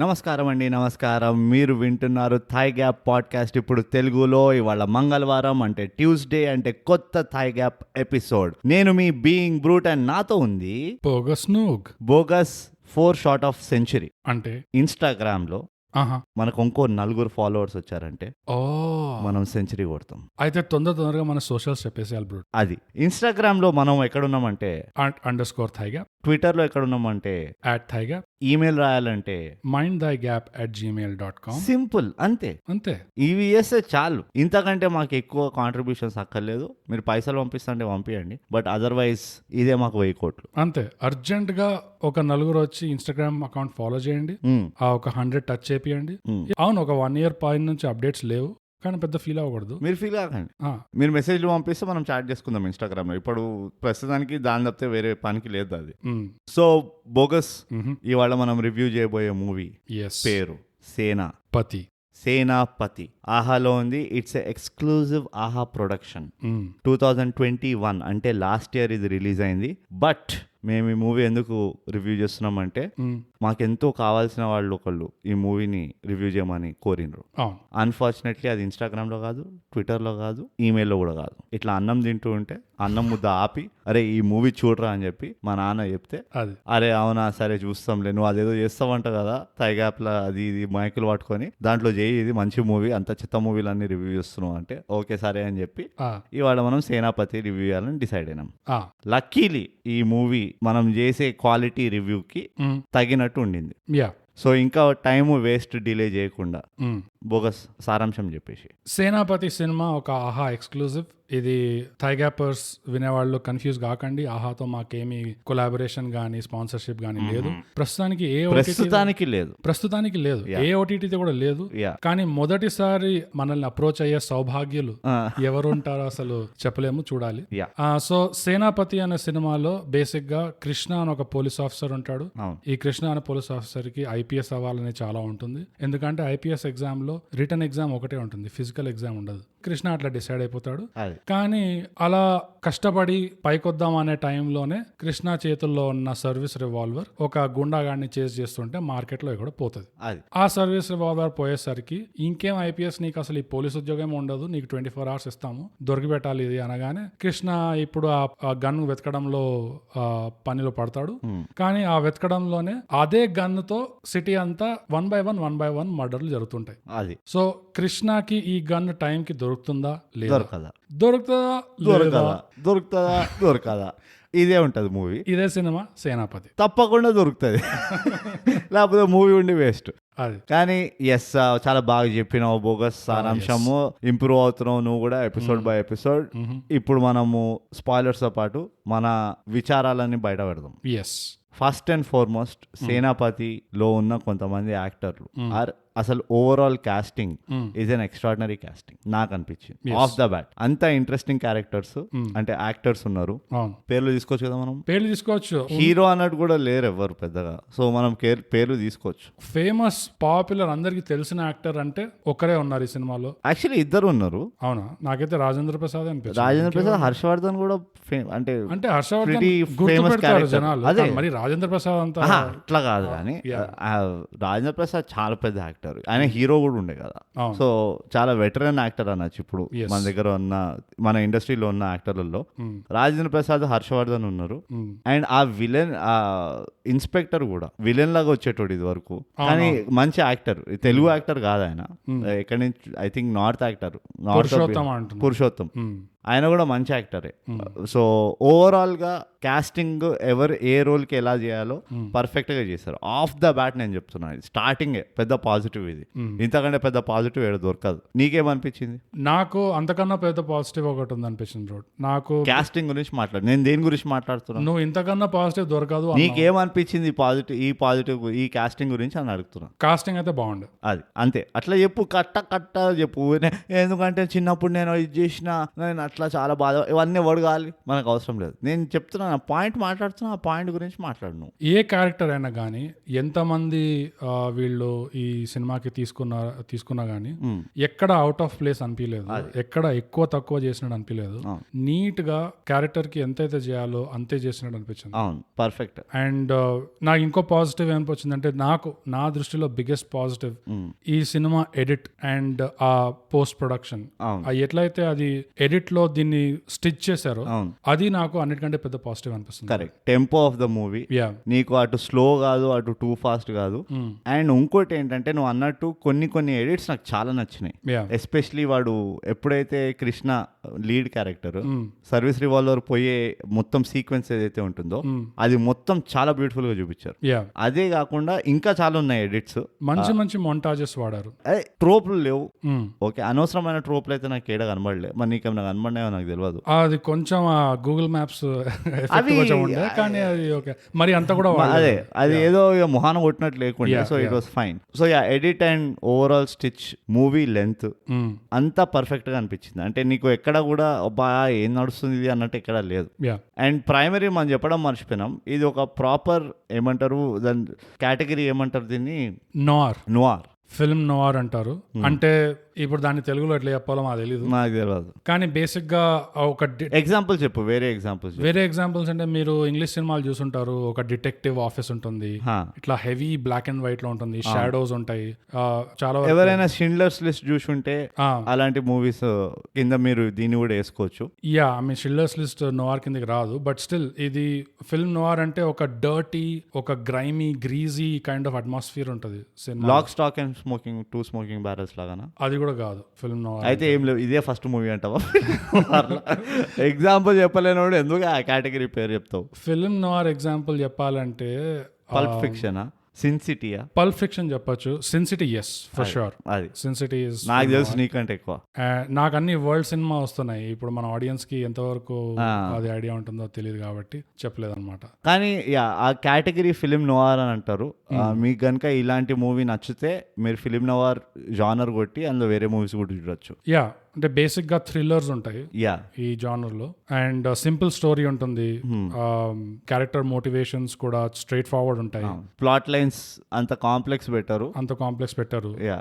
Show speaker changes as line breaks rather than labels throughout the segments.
నమస్కారం అండి, నమస్కారం. మీరు వింటున్నారు థాయ్ గ్యాప్ పాడ్కాస్ట్. ఇప్పుడు తెలుగులో. ఇవాళ మంగళవారం అంటే ట్యూస్డే, అంటే కొత్త థాయ్ గ్యాప్ ఎపిసోడ్. నేను మీ బీయింగ్ బ్రూట్ అండ్ నాతో ఉంది బోగస్ 4 షార్ట్ ఆఫ్ సెంచరీ.
అంటే
ఇన్స్టాగ్రామ్ లో మనకు ఇంకో 4 ఫాలోవర్స్ వచ్చారంటే మనం సెంచరీ కొడతాం.
అయితే తొందరగా మన సోషల్స్ చెప్పేసేయాలి బ్రూట్.
అది ఇన్స్టాగ్రామ్ లో మనం ఎక్కడున్నామంటే
@_thigap,
ట్విట్టర్ లో ఎక్కడున్నామంటే
@thigap,
ఈమెయిల్ రాయాలంటే
mindthigap@gmail.com.
సింపుల్, అంతే. ఇవి చేస్తే చాలు. ఇంతకంటే మాకు ఎక్కువ కాంట్రిబ్యూషన్స్ అక్కర్లేదు. మీరు పైసలు పంపిస్తుంటే పంపించండి, బట్ అదర్వైజ్ ఇదే మాకు 1000 కోట్లు
అంతే. అర్జెంట్ గా ఒక 4 వచ్చి ఇన్స్టాగ్రామ్ అకౌంట్ ఫాలో చేయండి, ఆ ఒక 100 టచ్ చేపియండి. అవును, ఒక 1 year పైన నుంచి అప్డేట్స్ లేవు, కానీ పెద్ద ఫీల్ అవ్వకూడదు.
మీరు ఫీల్ అవ్వకండి. మీరు మెసేజ్లు పంపిస్తే మనం చాట్ చేసుకుందాం ఇన్స్టాగ్రామ్ లో. ఇప్పుడు ప్రస్తుతానికి దాని తప్పితే వేరే పనికి లేదు అది. సో బోగస్, ఇవాళ మనం రివ్యూ చేయబోయే మూవీ పేరు సేనాపతి. ఆహాలో ఉంది. ఇట్స్ ఎక్స్క్లూజివ్ ఆహా ప్రొడక్షన్. 2021 అంటే లాస్ట్ ఇయర్ ఇది రిలీజ్ అయింది. బట్ మేము ఈ మూవీ ఎందుకు రివ్యూ చేస్తున్నామంటే మాకెంతో కావాల్సిన వాళ్ళు ఒకళ్ళు ఈ మూవీని రివ్యూ చేయమని కోరినరు. అన్ఫార్చునేట్లీ అది ఇన్స్టాగ్రామ్ లో కాదు, ట్విట్టర్ లో కాదు, ఈమెయిల్లో కూడా కాదు. ఇట్లా అన్నం తింటూ ఉంటే అన్నం ముద్ద ఆపి అరే ఈ మూవీ చూడరా అని చెప్పి మా నాన్న చెప్తే అరే అవునా సరే చూస్తాంలే, నువ్వు అదేదో చేస్తావంట కదా థాయ్ గ్యాప్ లా, అది ఇది మైకులు పట్టుకొని దాంట్లో చేయి, ఇది మంచి మూవీ, అంత చిత్త మూవీలన్నీ రివ్యూ చేస్తున్నావు అంటే ఓకే సరే అని చెప్పి ఇవాళ మనం సేనాపతి రివ్యూ చేయాలని డిసైడ్ అయినాం. లక్కీలీ ఈ మూవీ మనం చేసే క్వాలిటీ రివ్యూకి తగినట్టు ఉండింది. సో ఇంకా టైం వేస్ట్ డిలే చేయకుండా బోగస్ సారాంశం చెప్పేసి.
సేనాపతి సినిమా ఒక ఆహా ఎక్స్క్లూజివ్. ఇది థాయ్ గ్యాపర్స్ వినేవాళ్ళు కన్ఫ్యూజ్ కాకండి. ఆహాతో మాకేమి కొలాబరేషన్ గానీ స్పాన్సర్షిప్ గానీ లేదు. ప్రస్తుతానికి లేదు, ఏ ఓటీటీతో కూడా లేదు. కానీ మొదటిసారి మనల్ని అప్రోచ్ అయ్యే సౌభాగ్యులు ఎవరు ఉంటారో అసలు చెప్పలేము, చూడాలి. సో సేనాపతి అనే సినిమాలో బేసిక్ గా కృష్ణ అని ఒక పోలీస్ ఆఫీసర్ ఉంటాడు. ఈ కృష్ణ అనే పోలీస్ ఆఫీసర్ కి ఐపీఎస్ అవ్వాలని చాలా ఉంటుంది. ఎందుకంటే ఐపీఎస్ ఎగ్జామ్ లో రిటర్న్ ఎగ్జామ్ ఒకటే ఉంటుంది, ఫిజికల్ ఎగ్జామ్ ఉండదు. కృష్ణ అట్లా డిసైడ్ అయిపోతాడు. కానీ అలా కష్టపడి పైకొద్దాం అనే టైంలోనే కృష్ణ చేతుల్లో ఉన్న సర్వీస్ రివాల్వర్ ఒక గుండాగాడిని చేజ్ చేస్తుంటే మార్కెట్ లో ఎక్కడ పోతుంది. ఆ సర్వీస్ రివాల్వర్ పోయేసరికి ఇంకేం ఐపీఎస్ నీకు అసలు ఈ పోలీస్ ఉద్యోగం ఉండదు, నీకు 24 hours ఇస్తాము, దొరికిపెట్టాలి ఇది అనగానే కృష్ణ ఇప్పుడు ఆ గన్ వెతకడంలో పనిలో పడతాడు. కానీ ఆ వెతకడంలోనే అదే గన్ తో సిటీ అంతా 1 by 1 మర్డర్లు జరుగుతుంటాయి. సో కృష్ణకి ఈ గన్ టైం కి దొరుకుతుందా లేదా,
దొరుకుతుందా ఇదే ఉంటది మూవీ.
ఇదే సినిమా సేనాపతి.
తప్పకుండా దొరుకుతుంది, లేకపోతే మూవీ ఉండి వేస్ట్. కానీ ఎస్, చాలా బాగా చెప్పినావు బోగస్. సారాంశము ఇంప్రూవ్ అవుతున్నావు నువ్వు కూడా ఎపిసోడ్ బై ఎపిసోడ్. ఇప్పుడు మనము స్పాయిలర్స్ తో పాటు మన విచారాలన్నీ బయట పెడదాం. ఫస్ట్ అండ్ ఫార్మోస్ట్ సేనాపతిలో ఉన్న కొంతమంది యాక్టర్లు ఆర్ అసలు overall casting is an extraordinary casting నాకు అనిపించింది. ఆఫ్ ద బ్యాట్ అంత ఇంట్రెస్టింగ్ క్యారెక్టర్స్ అంటే యాక్టర్స్ ఉన్నారు. పేర్లు తీసుకోవచ్చు కదా మనం, హీరో అన్నట్టు కూడా లేరు ఎవరు పెద్దగా. సో మనం పేర్లు తీసుకోవచ్చు.
ఫేమస్ పాపులర్ అందరికి తెలిసిన యాక్టర్ అంటే ఒకరే ఉన్నారు ఈ సినిమాలో.
యాక్చువల్లీ 2 ఉన్నారు.
అవునా? నాకైతే రాజేంద్ర ప్రసాద్ అనిపించింది.
రాజేంద్ర ప్రసాద్, హర్షవర్ధన్ కూడా అంటే
హర్షవర్ధన్ గుర్తుపెడతారు జనాలు. అదే మరి రాజేంద్ర ప్రసాద్ అంతా
అట్లా కాదు, కానీ రాజేంద్ర ప్రసాద్ చాలా పెద్ద యాక్టర్. ఆయన హీరో కూడా ఉండే కదా. సో చాలా వెటరన్ యాక్టర్ అనొచ్చు ఇప్పుడు మన దగ్గర ఉన్న, మన ఇండస్ట్రీలో ఉన్న యాక్టర్లలో. రాజేంద్ర ప్రసాద్, హర్షవర్ధన్ ఉన్నారు. అండ్ ఆ విలన్, ఆ ఇన్స్పెక్టర్ కూడా విలన్ లాగా వచ్చేటోడు ఇది వరకు, కానీ మంచి యాక్టర్. తెలుగు యాక్టర్ కాదు ఆయన, ఎక్కడి నుంచి I think north actor, Purushottam. ఆయన కూడా మంచి యాక్టరే. సో ఓవరాల్ గా కాస్టింగ్ ఎవరు ఏ రోల్ కి ఎలా చేయాలో పర్ఫెక్ట్ గా చేశారు. ఆఫ్ ద బ్యాట్ నేను చెప్తున్నాను, స్టార్టింగ్ పెద్ద పాజిటివ్ ఇది. ఇంతకంటే పెద్ద పాజిటివ్ ఏదో దొరకదు. నీకేమనిపించింది?
నాకు అంతకన్నా పెద్ద పాజిటివ్ ఒకటి ఉంది అనిపించింది బ్రో. నాకు
కాస్టింగ్ గురించి మాట్లాడు, నేను దేని గురించి మాట్లాడుతున్నా?
నువ్వు ఇంతకన్నా పాజిటివ్ దొరకదు.
నీకేమనిపించింది పాజిటివ్ ఈ కాస్టింగ్ గురించి అని అడుగుతున్నా.
కాస్టింగ్ అయితే బాగుంది,
అది అంతే. అట్లా చెప్పు, కట్ట చెప్పు. ఎందుకంటే చిన్నప్పుడు నేను ఇది చేసిన, నేను అట్లా చాలా బాధ ఇవన్నీ ఎవడు కావాలి మనకు అవసరం లేదు. నేను చెప్తున్నా పాయింట్ మాట్లాడుతున్నా, ఆ పాయింట్ గురించి మాట్లాడను.
ఏ క్యారెక్టర్ అయినా కానీ ఎంతమంది వీళ్ళు ఈ సినిమాకి తీసుకున్నా గానీ ఎక్కడ అవుట్ ఆఫ్ ప్లేస్ అనిపించలేదు, ఎక్కడ ఎక్కువ తక్కువ చేసినట్టు అనిపించలేదు. నీట్ గా క్యారెక్టర్ కి ఎంతైతే చేయాలో అంతే చేసినట్టు అనిపించింది.
అవును, పర్ఫెక్ట్.
అండ్ నాకు ఇంకో పాజిటివ్ ఏమనిపించింది అంటే, నా దృష్టిలో బిగ్గెస్ట్ పాజిటివ్ ఈ సినిమా ఎడిట్ అండ్ ఆ పోస్ట్ ప్రొడక్షన్. ఎట్లయితే అది ఎడిట్ లో దీన్ని స్టిచ్ చేశారో అది నాకు అన్నిటికంటే పెద్ద పాజిటివ్ అనిపిస్తుంది.
Correct. Tempo of the movie నీకు అటు స్లో కాదు, అటు టూ ఫాస్ట్ కాదు. అండ్ ఇంకోటి ఏంటంటే నువ్వు అన్నట్టు కొన్ని ఎడిట్స్ నాకు చాలా నచ్చినాయి. ఎస్పెషలీ వాడు ఎప్పుడైతే Krishna lead character service revolver పోయే మొత్తం సీక్వెన్స్ ఏదైతే ఉంటుందో అది మొత్తం చాలా బ్యూటిఫుల్ గా చూపించారు. అదే కాకుండా ఇంకా చాలా ఉన్నాయి ఎడిట్స్,
మంచి మొంటాజెస్ వాడారు.
ట్రోప్లు లేవు. ఓకే, అనవసరమైన ట్రోప్లు అయితే నాకు ఏడా కనబడలే. మరి నీకేమైనా కనబడినాయో నాకు తెలియదు.
అది కొంచెం గూగుల్ మ్యాప్స్ కానీ అది ఓకే, మరి అంత కూడా
అదే అది ఏదో మొహాన కొట్టినట్టు లేకుండా. So it was fine. So edit and overall stitch, movie length అంతా పర్ఫెక్ట్ గా అనిపించింది. అంటే నీకు ఎక్కడ కూడా అబ్బా ఏం నడుస్తుంది ఇది అన్నట్టు ఎక్కడ లేదు. అండ్ ప్రైమరీ మనం చెప్పడం మర్చిపోయినాం, ఇది ఒక ప్రాపర్ ఏమంటారు దాని కేటగిరీ ఏమంటారు దీన్ని, నోవార్
ఫిల్మ్ నోవార్ అంటారు. అంటే ఇప్పుడు దాన్ని తెలుగులో ఎట్లా చెప్పాలో మాకు తెలియదు, కానీ బేసిక్ గా ఒక
ఎగ్జాంపుల్ చెప్పు. వేరే
ఎగ్జాంపుల్స్ అంటే మీరు ఇంగ్లీష్ సినిమాలు చూసుంటారు, ఒక డిటెక్టివ్ ఆఫీస్ ఉంటుంది, ఇట్లా హెవీ బ్లాక్ అండ్ వైట్ లో ఉంటుంది, షాడోస్ ఉంటాయి చాలా.
ఎవరైనా షిండ్లర్స్ లిస్ట్ చూసుంటే అలాంటి మూవీస్ కింద మీరు దీన్ని కూడా వేసుకోవచ్చు.
షిండ్లర్స్ లిస్ట్ నోవార్ కిందకి రాదు, బట్ స్టిల్ ఇది ఫిల్మ్ నోవార్ అంటే ఒక డర్టీ, ఒక grimy, greasy kind of atmosphere ఉంటుంది.
Lock, stock and smoking, 2 smoking barrels లాగానా?
అది కూడా కాదు ఫిల్మ్ నోవార్.
అయితే ఏం లేవు, ఇదే ఫస్ట్ మూవీ అంటావా? ఎగ్జాంపుల్ చెప్పలేనోడు ఎందుకు ఆ కేటగిరీ పేరు చెప్తావు?
ఫిల్మ్ నోవార్ ఎగ్జాంపుల్ చెప్పాలంటే
పల్ప్ ఫిక్షనా, సిన్ సిటీయా?
పల్ప్ ఫిక్షన్ చెప్పొచ్చు, sin city yes for sure.
అది
సిన్ సిటీ ఇస్
నాకు తెలుసు, నీకంటే ఎక్కువ.
నాకు అన్ని వరల్డ్ సినిమా వస్తున్నాయి ఇప్పుడు, మన ఆడియన్స్ కి ఎంతవరకు అది ఐడియా ఉంటుందో తెలియదు కాబట్టి చెప్పలేదు అనమాట.
కానీ ఆ కేటగిరీ ఫిలిం నోవార్ అని అంటారు. మీకు కనుక ఇలాంటి మూవీ నచ్చితే మీరు ఫిలిం నోవార్ జానర్ కొట్టి అందులో వేరే మూవీస్ కూడా చూడొచ్చు.
అంటే బేసిక్ గా థ్రిల్లర్స్ ఉంటాయి ఈ జానర్ లో, అండ్ సింపుల్ స్టోరీ ఉంటుంది, క్యారెక్టర్ మోటివేషన్స్ కూడా స్ట్రైట్ ఫార్వర్డ్ ఉంటాయి,
ప్లాట్ లైన్స్ అంత కాంప్లెక్స్ పెట్టారు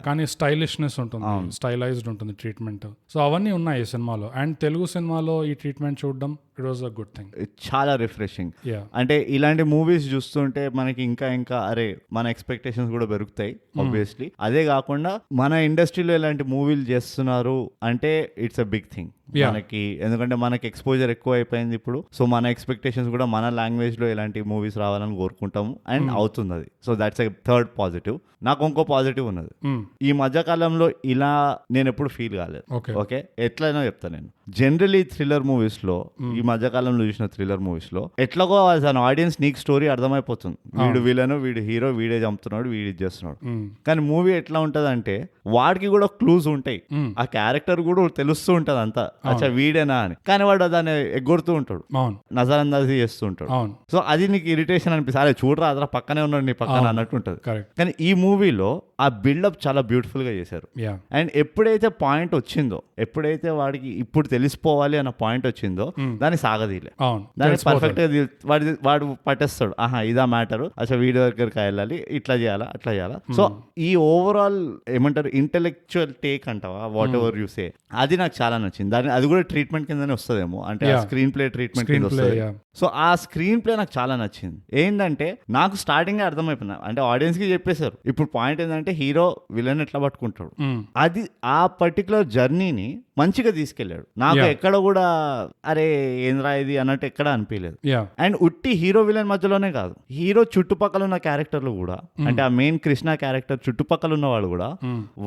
కానీ స్టైలిష్నెస్ ఉంటుంది, స్టైలైజ్డ్ ఉంటుంది ట్రీట్మెంట్. సో అవన్నీ ఉన్నాయి ఈ సినిమాలో. అండ్ తెలుగు సినిమాలో ఈ ట్రీట్మెంట్ చూడడం it was a good thing, చాలా రిఫ్రెషింగ్. అంటే ఇలాంటి మూవీస్ చూస్తుంటే మనకి ఇంకా అరే మన ఎక్స్పెక్టేషన్స్ కూడా పెరుగుతాయి ఆబ్వియస్లీ. అదే కాకుండా మన ఇండస్ట్రీలో ఇలాంటి మూవీలు చేస్తున్నారు అంటే ఇట్స్ అ బిగ్ థింగ్ మనకి, ఎందుకంటే మనకి ఎక్స్పోజర్ ఎక్కువ అయిపోయింది ఇప్పుడు. సో మన ఎక్స్పెక్టేషన్స్ కూడా మన లాంగ్వేజ్ లో ఇలాంటి మూవీస్ రావాలని కోరుకుంటాము, అండ్ అవుతుంది అది. So that's a third positive. నాకు ఇంకో పాజిటివ్ ఉన్నది, ఈ మధ్య కాలంలో ఇలా నేను ఎప్పుడు ఫీల్ కాలేదు. ఓకే, ఎట్లయినా చెప్తాను నేను. జనరలీ థ్రిల్లర్ మూవీస్ లో, ఈ మధ్య కాలంలో చూసిన థ్రిల్లర్ మూవీస్ లో ఎట్లాగో అసలు ఆడియన్స్ నీకు స్టోరీ అర్థమైపోతుంది, వీడు విలను, వీడు హీరో, వీడే చంపుతున్నాడు, వీడి చేస్తున్నాడు. కానీ మూవీ ఎట్లా ఉంటది అంటే వాడికి కూడా క్లూజ్ ఉంటాయి, ఆ క్యారెక్టర్ కూడా తెలుస్తూ ఉంటది అంతా, అచ్చా వీడేనా అని. కానీ వాడు దాన్ని ఎగ్గొడుతూ ఉంటాడు, నజర్ అందాజీ చేస్తూ ఉంటాడు. సో అది నీకు ఇరిటేషన్ అనిపిస్తుంది, అదే చూడరా అదరా పక్కనే ఉన్నాడు నీ పక్కన అన్నట్టు ఉంటది. కానీ ఈ మూవీలో ఆ బిల్డప్ చాలా బ్యూటిఫుల్ గా చేశారు. అండ్ ఎప్పుడైతే పాయింట్ వచ్చిందో, ఎప్పుడైతే వాడికి ఇప్పుడు తెలిసిపోవాలి అన్న పాయింట్ వచ్చిందో దాన్ని సాగదీలే, దాన్ని పర్ఫెక్ట్ గా వాడు పట్టేస్తాడు. ఆహా ఇదా మ్యాటర్, అసలు వీడియో దగ్గరికి వెళ్ళాలి, ఇట్లా చేయాలా అట్లా చేయాలా. సో ఈ ఓవరాల్ ఏమంటారు ఇంటెలెక్చువల్ టేక్ అంటావా, వాట్ ఎవర్ యూ సే, అది నాకు చాలా నచ్చింది. దాని అది కూడా ట్రీట్మెంట్ కిందనే వస్తుందేమో, అంటే స్క్రీన్ ప్లే ట్రీట్మెంట్ కింద వస్తుంది. సో ఆ స్క్రీన్ ప్లే నాకు చాలా నచ్చింది. ఏంటంటే నాకు స్టార్టింగ్ అర్థమైపోయినా, అంటే ఆడియన్స్ కి చెప్పేశారు ఇప్పుడు పాయింట్ ఏంటంటే హీరో విలన్ ఎట్లా పట్టుకుంటాడు, అది ఆ పర్టికులర్ జర్నీని మంచిగా తీసుకెళ్లాడు. నాకు ఎక్కడ కూడా అరే ఏంద్రా ఇది అన్నట్టు ఎక్కడ అనిపించలేదు. అండ్ ఉట్టి హీరో విలన్ మధ్యలోనే కాదు, హీరో చుట్టుపక్కల ఉన్న క్యారెక్టర్లు కూడా, అంటే ఆ మెయిన్ కృష్ణ క్యారెక్టర్ చుట్టుపక్కల ఉన్న వాళ్ళు కూడా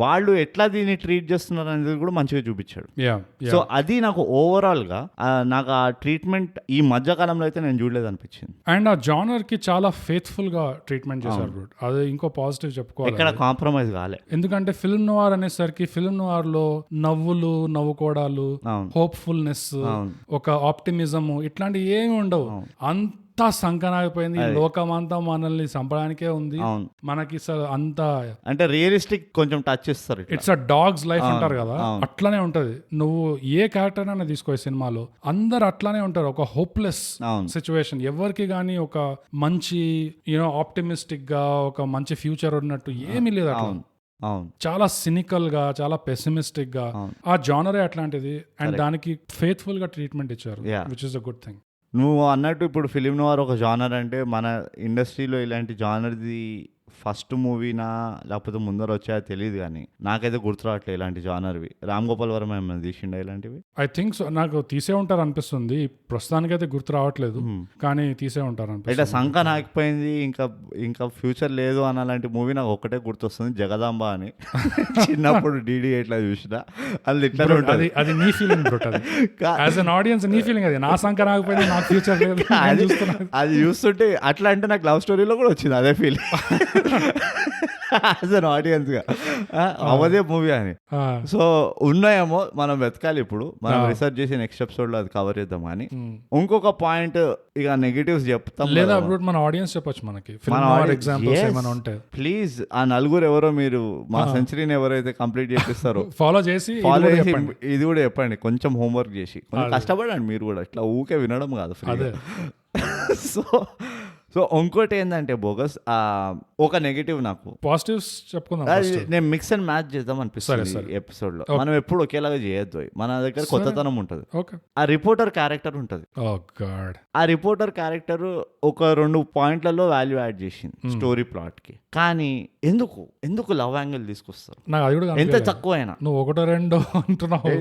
వాళ్ళు ఎట్లా దీన్ని ట్రీట్ చేస్తున్నారు అనేది కూడా మంచిగా చూపించాడు. సో అది నాకు ఓవరాల్ గా నాకు ఆ ట్రీట్మెంట్ ఈ మధ్య కాలంలో అయితే నేను చూడలేదు అనిపించింది.
అండ్ ఆ జానర్ కి చాలా ఫెయిత్ఫుల్ గా ట్రీట్మెంట్ చేశారు. అది ఇంకో పాజిటివ్ చెప్పుకోవాలి,
ఎక్కడ కాంప్రమైజ్ కాలే.
ఎందుకంటే ఫిల్మ్ నోవార్ అనేసరికి ఫిల్మ్ నోవార్ లో నవ్వులు, నవ్వుకోవడాలు, హోప్ఫుల్నెస్, ఒక ఆప్టిమిజం ఇట్లాంటివి ఏమి ఉండవు. అంత అంతా సంకనాగిపోయింది, ఈ లోకమంతా మనల్ని చంపడానికే ఉంది,
అవును.
మనకి అసలు అంత
అంటే రియలిస్టిక్ కొంచెం టచ్ ఇస్తారు ఇట్లా.
ఇట్స్ అ డాగ్స్ లైఫ్ అంటారు కదా, అట్లానే ఉంటది. నువ్వు ఏ క్యారెక్టర్ అయినా తీసుకో సినిమాలో, అందరు అట్లానే ఉంటారు. ఒక హోప్లెస్ సిచ్యువేషన్, ఎవరికి గానీ ఒక మంచి ఆప్టిమిస్టిక్ గా ఒక మంచి ఫ్యూచర్ ఉన్నట్టు ఏమీ లేదు అట్లా.
అవును,
చాలా సినికల్ గా, చాలా పెసిమిస్టిక్ గా, ఆ జానరే అట్లాంటిది. అండ్ దానికి ఫెయిత్ఫుల్ గా ట్రీట్మెంట్ ఇచ్చారు, which is a good thing.
నువ్వు అన్నట్టు ఇప్పుడు ఫిలిం నోవార్ ఒక జానర్ అంటే, మన ఇండస్ట్రీలో ఇలాంటి జానర్ది ఫస్ట్ మూవీనా లేకపోతే ముందర వచ్చాయో తెలియదు, కానీ నాకైతే గుర్తురావట్లేదు ఇలాంటి జానర్వి. రామ్ గోపాల్ వర్మ ఏమైనా తీసిండా ఇలాంటివి?
ఐ థింక్ సో, నాకు తీసే ఉంటారు అనిపిస్తుంది. ప్రస్తుతానికైతే గుర్తు రావట్లేదు, కానీ తీసే ఉంటారు
ఇట్లా
అనిపిస్తుంది.
సంక నాకిపోయింది, ఇంకా ఫ్యూచర్ లేదు అని అలాంటి మూవీ నాకు ఒకటే గుర్తొస్తుంది, జగదాంబ అని. చిన్నప్పుడు డీడీ ఎట్లా చూసినా అది ఇట్లా ఉంటుంది.
అది నీ feeling bro, as an audience నీ ఫీలింగ్. అది నా సంక రాకపోయింది, నాకు ఫ్యూచర్ లేదు
అది చూస్తుంటే అట్లా. అంటే నాకు లవ్ స్టోరీలో కూడా వచ్చింది అదే ఫీలింగ్ యాజ్ అన్ ఆడియన్స్ గా, అవదే మూవీ అని. సో ఉన్నాయేమో, మనం వెతకాలి ఇప్పుడు, మనం రీసెర్చ్ చేసి నెక్స్ట్ ఎపిసోడ్ లో అది కవర్ చేద్దాం. అని ఇంకొక పాయింట్, ఇక నెగటివ్స్ చెప్తాం
లేదా మన ఆడియన్స్ చెప్పొచ్చు మనకి ఎగ్జాంపుల్స్ ఏమైనా ఉంటే.
ప్లీజ్ ఆ నలుగురు ఎవరో, మీరు మా సెంచరీని ఎవరైతే కంప్లీట్ చేపిస్తారో
ఫాలో చేసి
ఇది కూడా చెప్పండి, కొంచెం హోంవర్క్ చేసి కష్టపడండి మీరు కూడా, ఇట్లా ఊకే వినడం కాదు. సో ఇంకోటి ఏంటంటే బోగస్, ఒక నెగటివ్ నాకు.
పాజిటివ్స్ చెప్పుకుందాం,
నేను మిక్స్ అండ్ మ్యాచ్ చేద్దాం అనిపిస్తుంది ఎపిసోడ్ లో. మనం ఎప్పుడు ఒకేలాగా చేయొద్దు, మన దగ్గర కొత్తతనం ఉంటది. ఆ రిపోర్టర్ క్యారెక్టర్ ఉంటది, ఆ రిపోర్టర్ క్యారెక్టర్ ఒక 2 పాయింట్లలో వాల్యూ యాడ్ చేసింది స్టోరీ ప్లాట్ కి. కానీ ఎందుకు లవ్ యాంగిల్ తీసుకొస్తారు? ఎంత తక్కువ అయినా
నువ్వు 1-2 అంటున్నావు.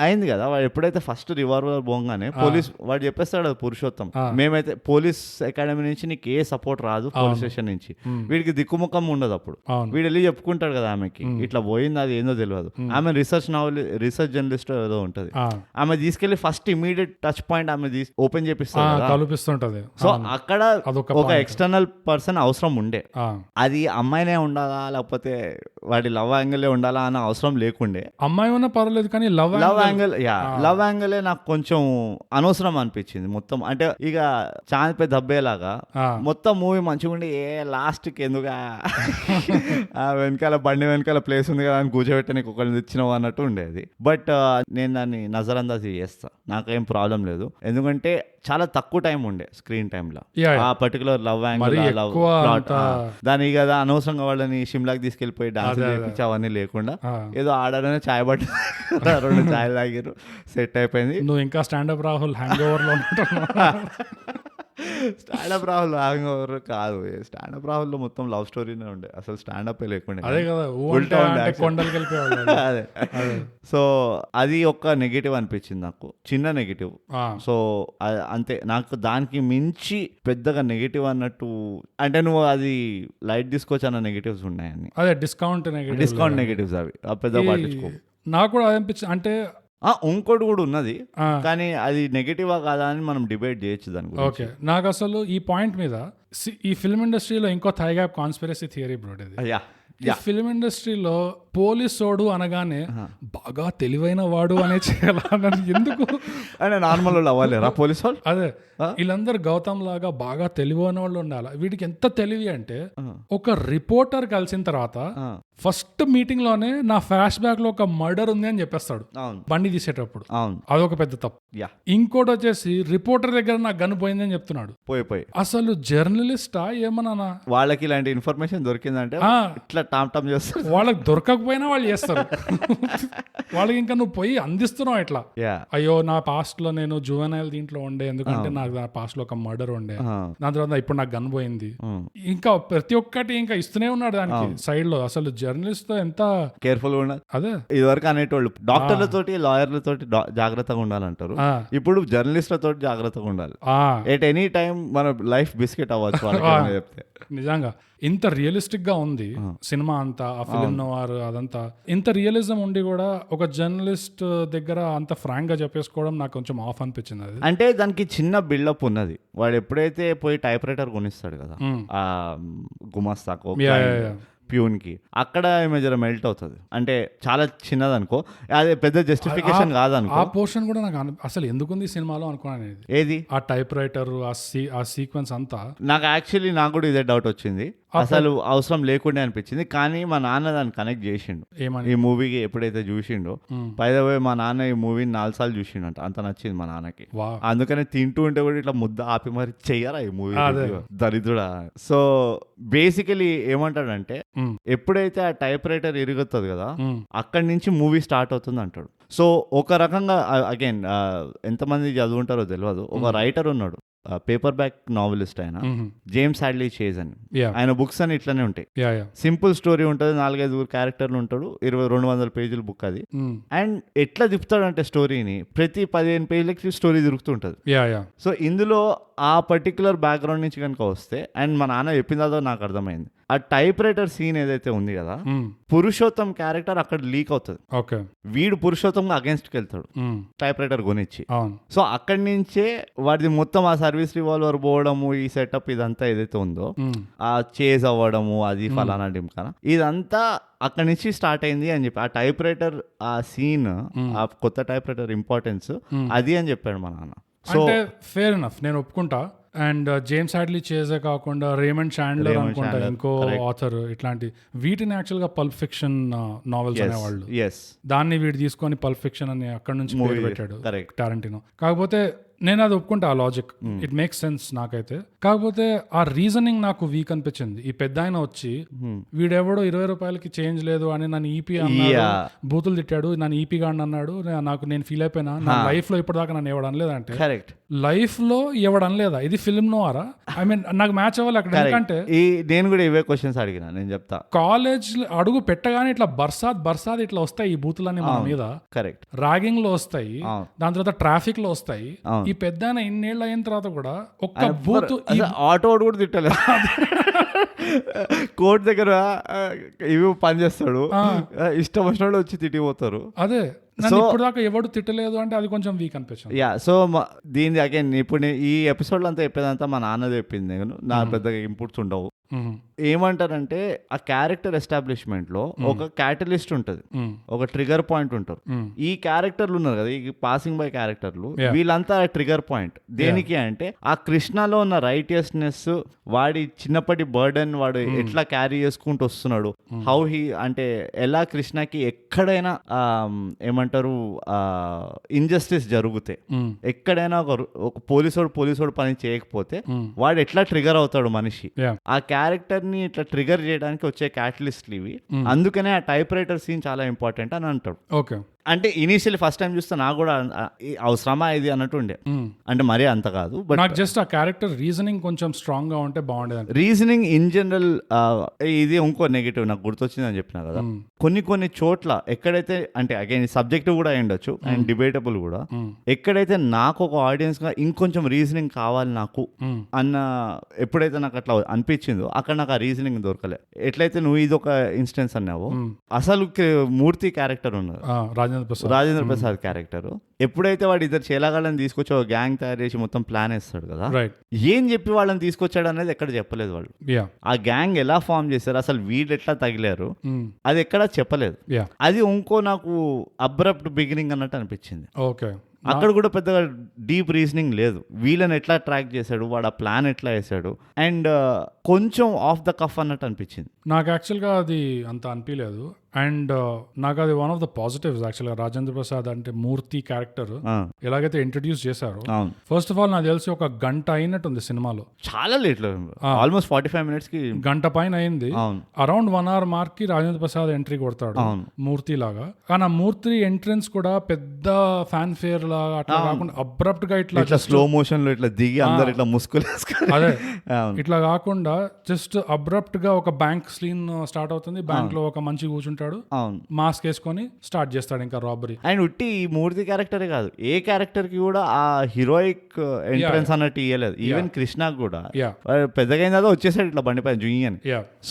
అయింది కదా, వాడు ఎప్పుడైతే ఫస్ట్ రివాల్వర్ పోగానే పోలీస్ వాడు చెప్పేస్తాడు, పురుషోత్తం, మేమైతే పోలీస్ అకాడమీ నుంచి నీకు ఏ సపోర్ట్ రాదు, పోలీస్ స్టేషన్ నుంచి. వీడికి దిక్కుముఖం ఉండదు. అప్పుడు వీడు వెళ్ళి చెప్పుకుంటాడు కదా ఆమెకి, ఇట్లా పోయింది, అది ఏందో తెలియదు. ఆమె రీసెర్చ్ జర్నలిస్ట్ ఏదో ఉంటది, ఆమె తీసుకెళ్లి ఫస్ట్ ఇమీడియట్ టచ్ పాయింట్ ఆమె ఓపెన్ చేపిస్తుంది. సో అక్కడ ఒక ఎక్స్టర్నల్ పర్సన్ అవసరం ఉండే. అది అమ్మాయినే ఉండాలా లేకపోతే వాడి లవ్ యాంగిల్ ఉండాలా అన్న అవసరం లేకుండే.
అమ్మాయి ఉన్నా పర్లేదు, కానీ లవ్
యాంగిల్ నాకు కొంచెం అనవసరం అనిపించింది మొత్తం. అంటే ఇక చాంద్ పే దబ్బేలాగా మొత్తం మూవీ మంచిగా ఉండి, లాస్ట్ కి ఎందుకు వెనకాల బండి వెనకాల ప్లేస్ ఉంది కదా అని కూర్చోబెట్టి నీకు ఒకళ్ళు తెచ్చినావు అన్నట్టు ఉండేది. బట్ నేను దాన్ని నజరందాజీ చేస్తా, నాకేం ప్రాబ్లం లేదు. ఎందుకంటే చాలా తక్కువ టైం ఉండే స్క్రీన్ టైమ్ లో ఆ పర్టికులర్ లవ్ యాంగిల్, దాని కదా అనవసరంగా వాళ్ళని షిమ్లాకి తీసుకెళ్లిపోయి డాన్స్ చేయించి అవన్నీ లేకుండా ఏదో ఆడనే చాయ్ బట్టి 2 చాయ్ తాగిరు, సెట్ అయిపోయింది.
నువ్వు ఇంకా స్టాండప్ రాహుల్ హ్యాంగ్ ఓవర్ లో
స్టాండప్ రాహుల్ హ్యాంగ్ ఓవర్ కాదు, స్టాండప్ రాహుల్ లో మొత్తం లవ్ స్టోరీనే ఉండే, అసలు స్టాండప్ లేకుండా.
అదే కదా,
అదే. సో అది ఒక నెగటివ్ అనిపించింది నాకు, చిన్న నెగటివ్. సో అంతే, నాకు దానికి మించి పెద్దగా నెగటివ్ అన్నట్టు, అంటే నువ్వు అది లైట్ తీసుకోవచ్చు అన్న నెగటివ్స్ ఉన్నాయని.
అదే డిస్కౌంట్
నెగటివ్స్ అవి పెద్ద పట్టించుకో.
నాకు కూడా అనిపించింది. అంటే
ఇంకోటి కూడా ఉన్నది, కానీ అది నెగటివా కాదా అని మనం డిబేట్ చేయొచ్చు దాని గురించి.
ఓకే, నాకు అసలు ఈ పాయింట్ మీద ఈ ఫిల్మ్ ఇండస్ట్రీలో ఇంకో థైగా కాన్స్పిరసీ థియరీ బ్రో. ఈ ఫిల్మ్ ఇండస్ట్రీలో పోలీసోడు అనగానే బాగా తెలివైన వాడు అనే చేయాలని ఎందుకు
అంటే నార్మల్ వాళ్ళు అవ్వలేరా పోలీసు వాళ్ళు?
అదే, వీళ్ళందరూ గౌతమ్ లాగా బాగా తెలివైన వాళ్ళు ఉండాలి. వీడికి ఎంత తెలివి అంటే, ఒక రిపోర్టర్ కలిసిన తర్వాత ఫస్ట్ మీటింగ్ లోనే నా ఫ్లాష్ బ్యాక్ లో ఒక మర్డర్ ఉంది అని చెప్పేస్తాడు బండి తీసేటప్పుడు. అదొక పెద్ద తప్పు. ఇంకోటి వచ్చేసి రిపోర్టర్ దగ్గర నా గన్ పోయింది అని చెప్తున్నాడు.
పోయి
అసలు జర్నలిస్టా ఏమన్నా?
వాళ్ళకి ఇలాంటి ఇన్ఫర్మేషన్ దొరికిందంటే ఇట్లా టామ్ టామ్ చేస్తారు.
వాళ్ళకి దొరకకపోయినా వాళ్ళు చేస్తారు. వాళ్ళకి ఇంకా నువ్వు పోయి అందిస్తున్నావు ఇట్లా, అయ్యో నా పాస్ట్ లో నేను జువెనైల్ దీంట్లో ఉండే, ఎందుకంటే నాకు పాస్ట్ లో ఒక మర్డర్ ఉండే, దాని తర్వాత ఇప్పుడు నాకు గన్ పోయింది. ఇంకా ప్రతి ఒక్కటి ఇంకా ఇస్తూనే ఉన్నాడు దానికి సైడ్ లో. అసలు జర్నలిస్ట్ తో ఎంత
కేర్ఫుల్ గా ఉండాలి.
అదే
ఇదివరకు అనేటోళ్ళు డాక్టర్లతోటి లాయర్లతోటి జాగ్రత్తగా ఉండాలనుంటారు, ఇప్పుడు జర్నలిస్ట్లతో జాగ్రత్తగా ఉండాలి. ఎట్ ఎనీ టైం మన లైఫ్ బిస్కెట్ అవ్వచ్చు చెప్తే.
నిజంగా ఇంత రియలిస్టిక్ గా ఉంది సినిమా అంతా, ఆ ఫిలిం నోవార్ అదంతా. ఇంత రియలిజం ఉండి కూడా ఒక జర్నలిస్ట్ దగ్గర అంత ఫ్రాంక్ గా చెప్పేసుకోవడం నాకు కొంచెం ఆఫ్ అనిపించింది. అది
అంటే దానికి చిన్న బిల్డప్ ఉన్నది. వాడు ఎప్పుడైతే పోయి టైప్ రైటర్ కొనిస్తాడు కదా ఆ గుమాస్తాకు, ప్యూన్ కి, అక్కడ ఈమె జర మెల్ట్ అవుతుంది. అంటే చాలా చిన్నది అనుకో, అదే పెద్ద జస్టిఫికేషన్ కాదనుకో.
ఆ పోర్షన్ కూడా నాకు అసలు ఎందుకుంది ఈ సినిమాలో అనుకున్నాను.
ఏది
ఆ టైప్ రైటర్, ఆ సీక్వెన్స్ అంతా
నాకు కూడా ఇదే డౌట్ వచ్చింది, అసలు అవసరం లేకుండా అనిపించింది. కానీ మా నాన్న దాన్ని కనెక్ట్ చేసిండు ఈ మూవీకి ఎప్పుడైతే చూసిండో. పైదవే మా నాన్న ఈ మూవీని 4 సార్లు చూసిండు అంట, అంత నచ్చింది మా నాన్నకి. అందుకనే తింటూ ఉంటే కూడా ఇట్లా ముద్ద ఆపి మరి చెయ్యరా ఈ మూవీ దరిద్రుడా. సో బేసికలీ ఏమంటాడంటే, ఎప్పుడైతే ఆ టైప్ రైటర్ ఇరుగుతుంది కదా, అక్కడి నుంచి మూవీ స్టార్ట్ అవుతుంది అంటాడు. సో ఒక రకంగా అగైన్ ఎంతమంది చదువుంటారో తెలియదు, ఒక రైటర్ ఉన్నాడు, పేపర్ బ్యాక్ నావెలిస్ట్ ఆయన, జేమ్స్ హ్యాడ్లీ చేజ్ అని. ఆయన బుక్స్ అని ఇట్లానే ఉంటాయి, సింపుల్ స్టోరీ ఉంటుంది, 4-5 క్యారెక్టర్లు ఉంటాడు, 200 పేజీల బుక్ అది. అండ్ ఎట్లా తిప్పుతాడంటే స్టోరీని, ప్రతి 15 పేజీలకి స్టోరీ తిరుగుతుంటది. సో ఇందులో ఆ పర్టికులర్ బ్యాక్గ్రౌండ్ నుంచి కనుక వస్తే, అండ్ మా నాన్న చెప్పిందో నాకు అర్థమైంది, ఆ టైప్ రైటర్ సీన్ ఏదైతే ఉంది కదా, పురుషోత్తం క్యారెక్టర్ అక్కడ లీక్ అవుతుంది. వీడు పురుషోత్తం అగేన్స్ట్కి వెళ్తాడు టైప్ రైటర్ కొనిచ్చి. సో అక్కడి నుంచే వాడిది మొత్తం ఆ సర్వీస్ రివాల్వర్ పోవడము, ఈ సెటప్ ఇదంతా ఏదైతే ఉందో, ఆ చేజ్ అవ్వడము, అది ఫలానా డిమ్కానా, ఇదంతా అక్కడి నుంచి స్టార్ట్ అయింది అని చెప్పి, ఆ టైప్ రైటర్ ఆ సీన్, ఆ కొత్త టైప్ రైటర్ ఇంపార్టెన్స్ అది అని చెప్పాడు మా నాన్న. సో
ఫేర్ ఎనఫ్, నేను ఒప్పుకుంటా. అండ్ జేమ్స్ హ్యాడ్లీ చేసే కాకుండా రేమండ్ చాండ్లర్ అనుకుంటా ఇంకో ఆథర్, ఇట్లాంటి వీటిని యాక్చువల్ గా పల్ప్ ఫిక్షన్ నావెల్స్ అనేవాళ్ళు, దాన్ని వీడు తీసుకొని పల్ప్ ఫిక్షన్ అని అక్కడ నుంచి పేరు పెట్టాడు టారెంటినో. కాకపోతే నేను అది ఒప్పుకుంటా, ఆ లాజిక్ ఇట్ మేక్స్ సెన్స్ నాకైతే. కాకపోతే ఆ రీజనింగ్ నాకు వీక్ అనిపించింది. ఈ పెద్ద ఆయన వచ్చి వీడెవడో 20 రూపాయలకి చేంజ్ లేదు అని నన్ను ఈపీ అన్నాడు, బూతులు తిట్టాడు, నన్ను ఈపీ గాడిని అన్నాడు, నేను ఫీల్ అయిపోయినా. నా లైఫ్ లో ఇప్పటిదాకా నన్ను ఎవడు అనలేదంటే, లైఫ్ లో ఎవడు అనలేదా? ఇది ఫిల్మ్ నోవారా? ఐ మీన్ నాకు మ్యాచ్ అవ్వాలి అక్కడ. ఎందుకంటే
నేను కూడా ఇవే క్వశ్చన్స్ అడిగినా, నేను చెప్తా.
కాలేజ్ అడుగు పెట్టగానే ఇట్లా బర్సాద్ ఇట్లా వస్తాయి ఈ బూతులన్నీ మన మీద, కరెక్ట్, ర్యాగింగ్ లో వస్తాయి, దాని తర్వాత ట్రాఫిక్ లో వస్తాయి. ఈ పెద్ద ఇన్నేళ్ళు అయిన తర్వాత కూడా ఒక్క బూత్,
ఆటో కూడా తిట్టలేదు, కోర్టు దగ్గర ఇవి పని చేస్తాడు, ఇష్టం వచ్చినప్పుడు వచ్చి తిట్టిపోతారు.
అదే ఇప్పుడు దాకా ఎవడు తిట్టలేదు అంటే అది కొంచెం వీక్ అనిపించింది.
సో దీని అగైన్ ఇప్పుడు ఈ ఎపిసోడ్ అంతా చెప్పేదంతా మా నాన్న చెప్పింది, నా పెద్దగా ఇంపుట్స్ ఉండవు. ఏమంటారంటే ఆ క్యారెక్టర్ ఎస్టాబ్లిష్మెంట్ లో ఒక క్యాటలిస్ట్ ఉంటది, ఒక ట్రిగర్ పాయింట్ ఉంటారు. ఈ క్యారెక్టర్లు ఉన్నారు కదా, ఈ పాసింగ్ బై క్యారెక్టర్లు, వీళ్ళంతా ట్రిగర్ పాయింట్ దేనికి అంటే, ఆ కృష్ణలో ఉన్న రైటియస్నెస్, వాడి చిన్నప్పటి బర్డెన్ వాడు ఎట్లా క్యారీ చేసుకుంటూ వస్తున్నాడు, హౌ హీ అంటే ఎలా కృష్ణకి ఎక్కడైనా ఏమంటారు ఇంజస్టిస్ జరిగితే, ఎక్కడైనా ఒక పోలీసోడు పని చేయకపోతే వాడు ఎట్లా ట్రిగర్ అవుతాడు మనిషి, ఆ క్యారెక్టర్ ని ఇట్లా ట్రిగర్ చేయడానికి వచ్చే క్యాటలిస్ట్లు ఇవి. అందుకనే ఆ టైప్ రైటర్ సీన్ చాలా ఇంపార్టెంట్ అని అంటాడు.
ఓకే,
అంటే ఇనీషియల్లీ ఫస్ట్ టైం చూస్తే నాకు కూడా అవసరమా ఇది అన్నట్టు ఉండే, అంటే మరీ అంత కాదు, బట్
నాకు జస్ట్ ఆ క్యారెక్టర్ రీజనింగ్ కొంచెం స్ట్రాంగ్ గా ఉంటే బాగుండేది.
రీజనింగ్ ఇన్ జనరల్, ఇది ఇంకో నెగిటివ్ నాకు గుర్తొచ్చింది అని చెప్పినా కదా, కొన్ని చోట్ల ఎక్కడైతే అంటే అగైన్ సబ్జెక్టివ్ కూడా అయ్యుండొచ్చు అండ్ డిబేటబుల్ కూడా, ఎక్కడైతే నాకు ఒక ఆడియన్స్ గా ఇంకొంచెం రీజనింగ్ కావాలి నాకు అన్న ఎప్పుడైతే నాకు అట్లా అనిపించిందో, అక్కడ నాకు ఆ రీజనింగ్ దొరకలే. ఎట్లయితే నువ్వు ఇది ఒక ఇన్స్టెన్స్ అన్నావు, అసలు మూర్తి క్యారెక్టర్ ఉన్నది, రాజేంద్ర ప్రసాద్ క్యారెక్టర్, ఎప్పుడైతే వాడు ఇద్దరు చేలాగాళ్ళని తీసుకొచ్చి ఒక గ్యాంగ్ తయారు చేసి మొత్తం ప్లాన్ వేస్తాడు కదా, ఏం చెప్పి వాళ్ళని తీసుకొచ్చాడు అనేది ఎక్కడ చెప్పలేదు వాళ్ళు. ఆ గ్యాంగ్ ఎలా ఫామ్ చేశారు, అసలు వీళ్ళు ఎట్లా తగిలారు, అది ఎక్కడ చెప్పలేదు. అది ఇంకో నాకు అబ్రప్ట్ బిగినింగ్ అన్నట్టు అనిపించింది. అక్కడ కూడా పెద్దగా డీప్ రీజనింగ్ లేదు, వీళ్ళని ఎట్లా ట్రాక్ చేశాడు, వాడు ఆ ప్లాన్ ఎట్లా వేసాడు, అండ్ కొంచెం ఆఫ్ ద కఫ్ అన్నట్టు అనిపించింది
నాకు. యాక్చువల్గా అది అంత అనిపించలేదు. అండ్ నాకు అది వన్ ఆఫ్ ద పాజిటివ్స్ యాక్చువల్గా. రాజేంద్ర ప్రసాద్ అంటే మూర్తి క్యారెక్టర్ ఎలాగైతే ఇంట్రడ్యూస్ చేశారో, ఫస్ట్ ఆఫ్ ఆల్ నాకు తెలిసి 1 గంట అయినట్టుంది సినిమాలో,
చాలా లేట్, ఆల్మోస్ట్ 45 minutes కి
గంట పైన అయింది. అరౌండ్ 1 hour మార్క్ కి రాజేంద్ర ప్రసాద్ ఎంట్రీ కొడతాడు మూర్తి లాగా. కానీ ఆ మూర్తి ఎంట్రన్స్ కూడా పెద్ద ఫ్యాన్ ఫేర్ లాగా అట్లా కాకుండా అబ్రప్ట్ గా ఇట్లా
స్లో మోషన్ లో ఇట్లా దిగి అందరు ఇట్లా ముసుగులు,
అదే ఇట్లా కాకుండా జస్ట్ అబ్రప్ట్ గా ఒక బ్యాంక్ సీన్ స్టార్ట్ అవుతుంది, బ్యాంక్ లో ఒక మంచి కూర్చుంటాడు, మాస్క్ వేసుకొని స్టార్ట్ చేస్తాడు ఇంకా రాబరీ.
అండ్ ఉట్టి ఈ మూర్తి క్యారెక్టరే కాదు, ఏ క్యారెక్టర్ కి కూడా ఆ హీరోయిక్ ఎంట్రన్స్ అన్నట్టు ఇయ్యలేదు. ఈవెన్ కృష్ణకు కూడా పెద్దగా అయిందో వచ్చేసాడు ఇట్లా బండి పైన జుయ్యి అని.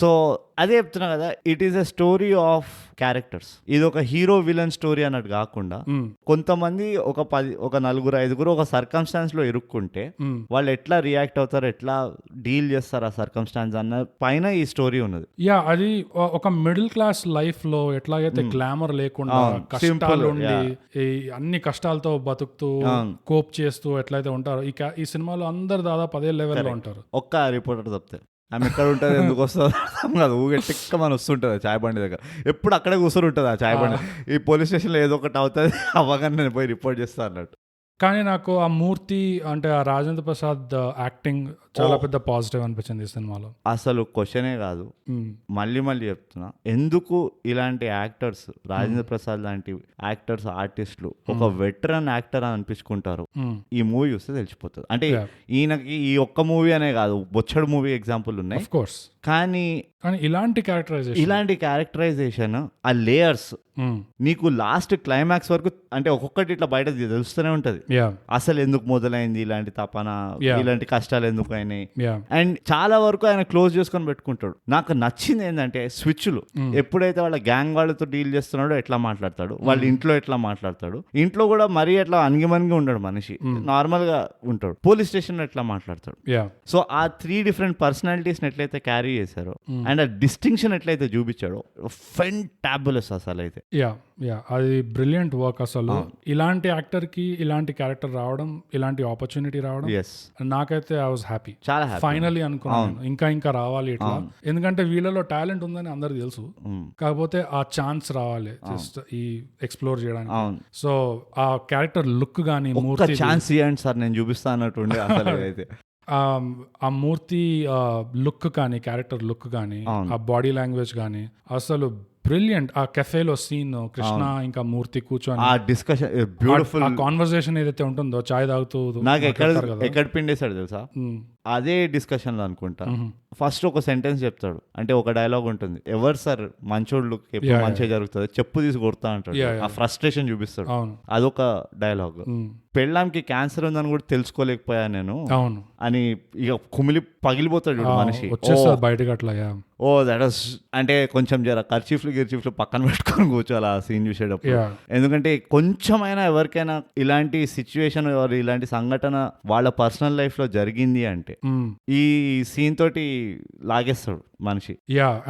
సో అదే చెప్తున్నా కదా, it is a story of characters. ఇది ఒక హీరో విలన్ స్టోరీ అన్నట్టు కాకుండా కొంతమంది ఒక నలుగురు ఐదుగురు ఒక సర్కమ్స్టాన్స్ లో ఇరుక్కుంటే వాళ్ళు ఎట్లా రియాక్ట్ అవుతారు, ఎట్లా డీల్ చేస్తారు ఆ సర్కమ్స్టాన్స్ అన్న పైన ఈ స్టోరీ ఉన్నది.
అది ఒక మిడిల్ క్లాస్ లైఫ్ లో ఎట్లాగైతే గ్లామర్ లేకుండా కష్టాలు ఉండి ఈ అన్ని కష్టాలతో బతుకుతూ కోప్ చేస్తూ ఎట్లయితే ఉంటారో ఈ సినిమాలో అందరు దాదాపు అదే లెవెల్లో ఉంటారు.
ఒక్క రిపోర్టర్ తప్పితే ఆమె ఎక్కడ ఉంటుంది, ఎందుకు వస్తుంది కాదు, ఊగే టిక్క మన వస్తుంటుంది చాయ్ బండి దగ్గర, ఎప్పుడు అక్కడే కూర్చొని ఉంటుంది ఆ చాయ్ బండి. ఈ పోలీస్ స్టేషన్లో ఏదో ఒకటి అవుతుంది, అవ్వగానే నేను పోయి రిపోర్ట్ చేస్తాను అన్నట్టు.
కానీ నాకు ఆ మూర్తి అంటే ఆ రాజేంద్ర ప్రసాద్ యాక్టింగ్ చాలా పెద్ద పాజిటివ్ అనిపించింది ఈ సినిమాలో.
అసలు క్వశ్చనే కాదు, మళ్ళీ చెప్తున్నా, ఎందుకు ఇలాంటి యాక్టర్స్ రాజేంద్ర ప్రసాద్ లాంటి యాక్టర్స్ ఆర్టిస్టులు ఒక వెటరన్ యాక్టర్ అని అనిపించుకుంటారు ఈ మూవీ చూస్తే తెలిసిపోతుంది. అంటే ఈయనకి ఈ ఒక్క మూవీ అనే కాదు, బొచ్చడు మూవీ ఎగ్జాంపుల్ ఉన్నాయి కానీ
ఇలాంటి
క్యారెక్టరైజేషన్ ఆ లేయర్స్ నీకు లాస్ట్ క్లైమాక్స్ వరకు అంటే ఒక్కొక్కటి ఇట్లా బయట తెలుస్తూనే ఉంటది. అసలు ఎందుకు మొదలైంది ఇలాంటి తపన, ఇలాంటి కష్టాలు ఎందుకు అయినాయి, అండ్ చాలా వరకు ఆయన క్లోజ్ చేసుకొని పెట్టుకుంటాడు. నాకు నచ్చింది ఏంటంటే స్విచ్లు, ఎప్పుడైతే వాళ్ళ గ్యాంగ్ వాళ్ళతో డీల్ చేస్తున్నాడో ఎట్లా మాట్లాడతాడు, వాళ్ళ ఇంట్లో ఎట్లా మాట్లాడతాడు, ఇంట్లో కూడా మరీ ఎట్లా అణిగిమణిగి ఉండడు మనిషి, నార్మల్ గా ఉంటాడు, పోలీస్ స్టేషన్ లో ఎట్లా మాట్లాడతాడు. సో ఆ 3 డిఫరెంట్ పర్సనాలిటీస్ ఎట్లయితే క్యారీ చేశారో అండ్ ఆ డిస్టింక్షన్ ఎట్లయితే చూపించాడో ఫెంటాబులస్ అసలు అయితే.
అది బ్రిలియంట్ వర్క్ అసలు. ఇలాంటి యాక్టర్ కి ఇలాంటి క్యారెక్టర్ రావడం, ఇలాంటి ఆపర్చునిటీ రావడం నాకైతే ఐ వాజ్ హ్యాపీ.
చాలా
ఫైనల్లీ అనుకున్నాను ఇంకా రావాలి ఇట్లా, ఎందుకంటే వీళ్ళలో టాలెంట్ ఉందని అందరికి తెలుసు, కాకపోతే ఆ ఛాన్స్ రావాలి జస్ట్ ఈ ఎక్స్ప్లోర్ చేయడానికి. సో ఆ క్యారెక్టర్ లుక్ గానీ మూర్తి
ఛాన్స్ ఇవ్వండి సార్ నేను చూపిస్తా అన్నట్టుండే అసలు అయితే.
ఆ మూర్తి లుక్ కానీ క్యారెక్టర్ లుక్ కానీ ఆ బాడీ లాంగ్వేజ్ కానీ అసలు బ్రిలియంట్. ఆ కెఫేలో సీన్ కృష్ణ ఇంకా మూర్తి కూర్చొని
ఆ డిస్కషన్ బ్యూటిఫుల్,
ఆ కాన్వర్సేషన్ ఏదైతే ఉంటుందో చాయ్ తాగుతూ
నాకు ఎక్కడ పిండేశాడు తెలుసా, అదే డిస్కషన్ లో అనుకుంటా. ఫస్ట్ ఒక సెంటెన్స్ చెప్తాడు, అంటే ఒక డైలాగ్ ఉంటుంది, ఎవరు సార్ మంచోళ్ళు ఎప్పుడు మంచిగా జరుగుతుంది, చెప్పు తీసి కొడతా అంటాడు, ఆ ఫ్రస్ట్రేషన్ చూపిస్తాడు. అదొక డైలాగ్. పెళ్ళాంకి క్యాన్సర్ ఉందని కూడా తెలుసుకోలేకపోయా నేను అని ఇక కుమిలి పగిలిపోతాడు మనిషి
బయటకు అట్లా.
దట్ వాస్ అంటే కొంచెం జర గిర్చీఫ్లు పక్కన పెట్టుకొని కూర్చోాలి ఆ సీన్ చూసేటప్పుడు. ఎందుకంటే కొంచెమైనా ఎవరికైనా ఇలాంటి సిచ్యువేషన్ ఇలాంటి సంఘటన వాళ్ళ పర్సనల్ లైఫ్ లో జరిగింది అంటే ఈ సీన్ తోటి లాగేస్తాడు మనిషి.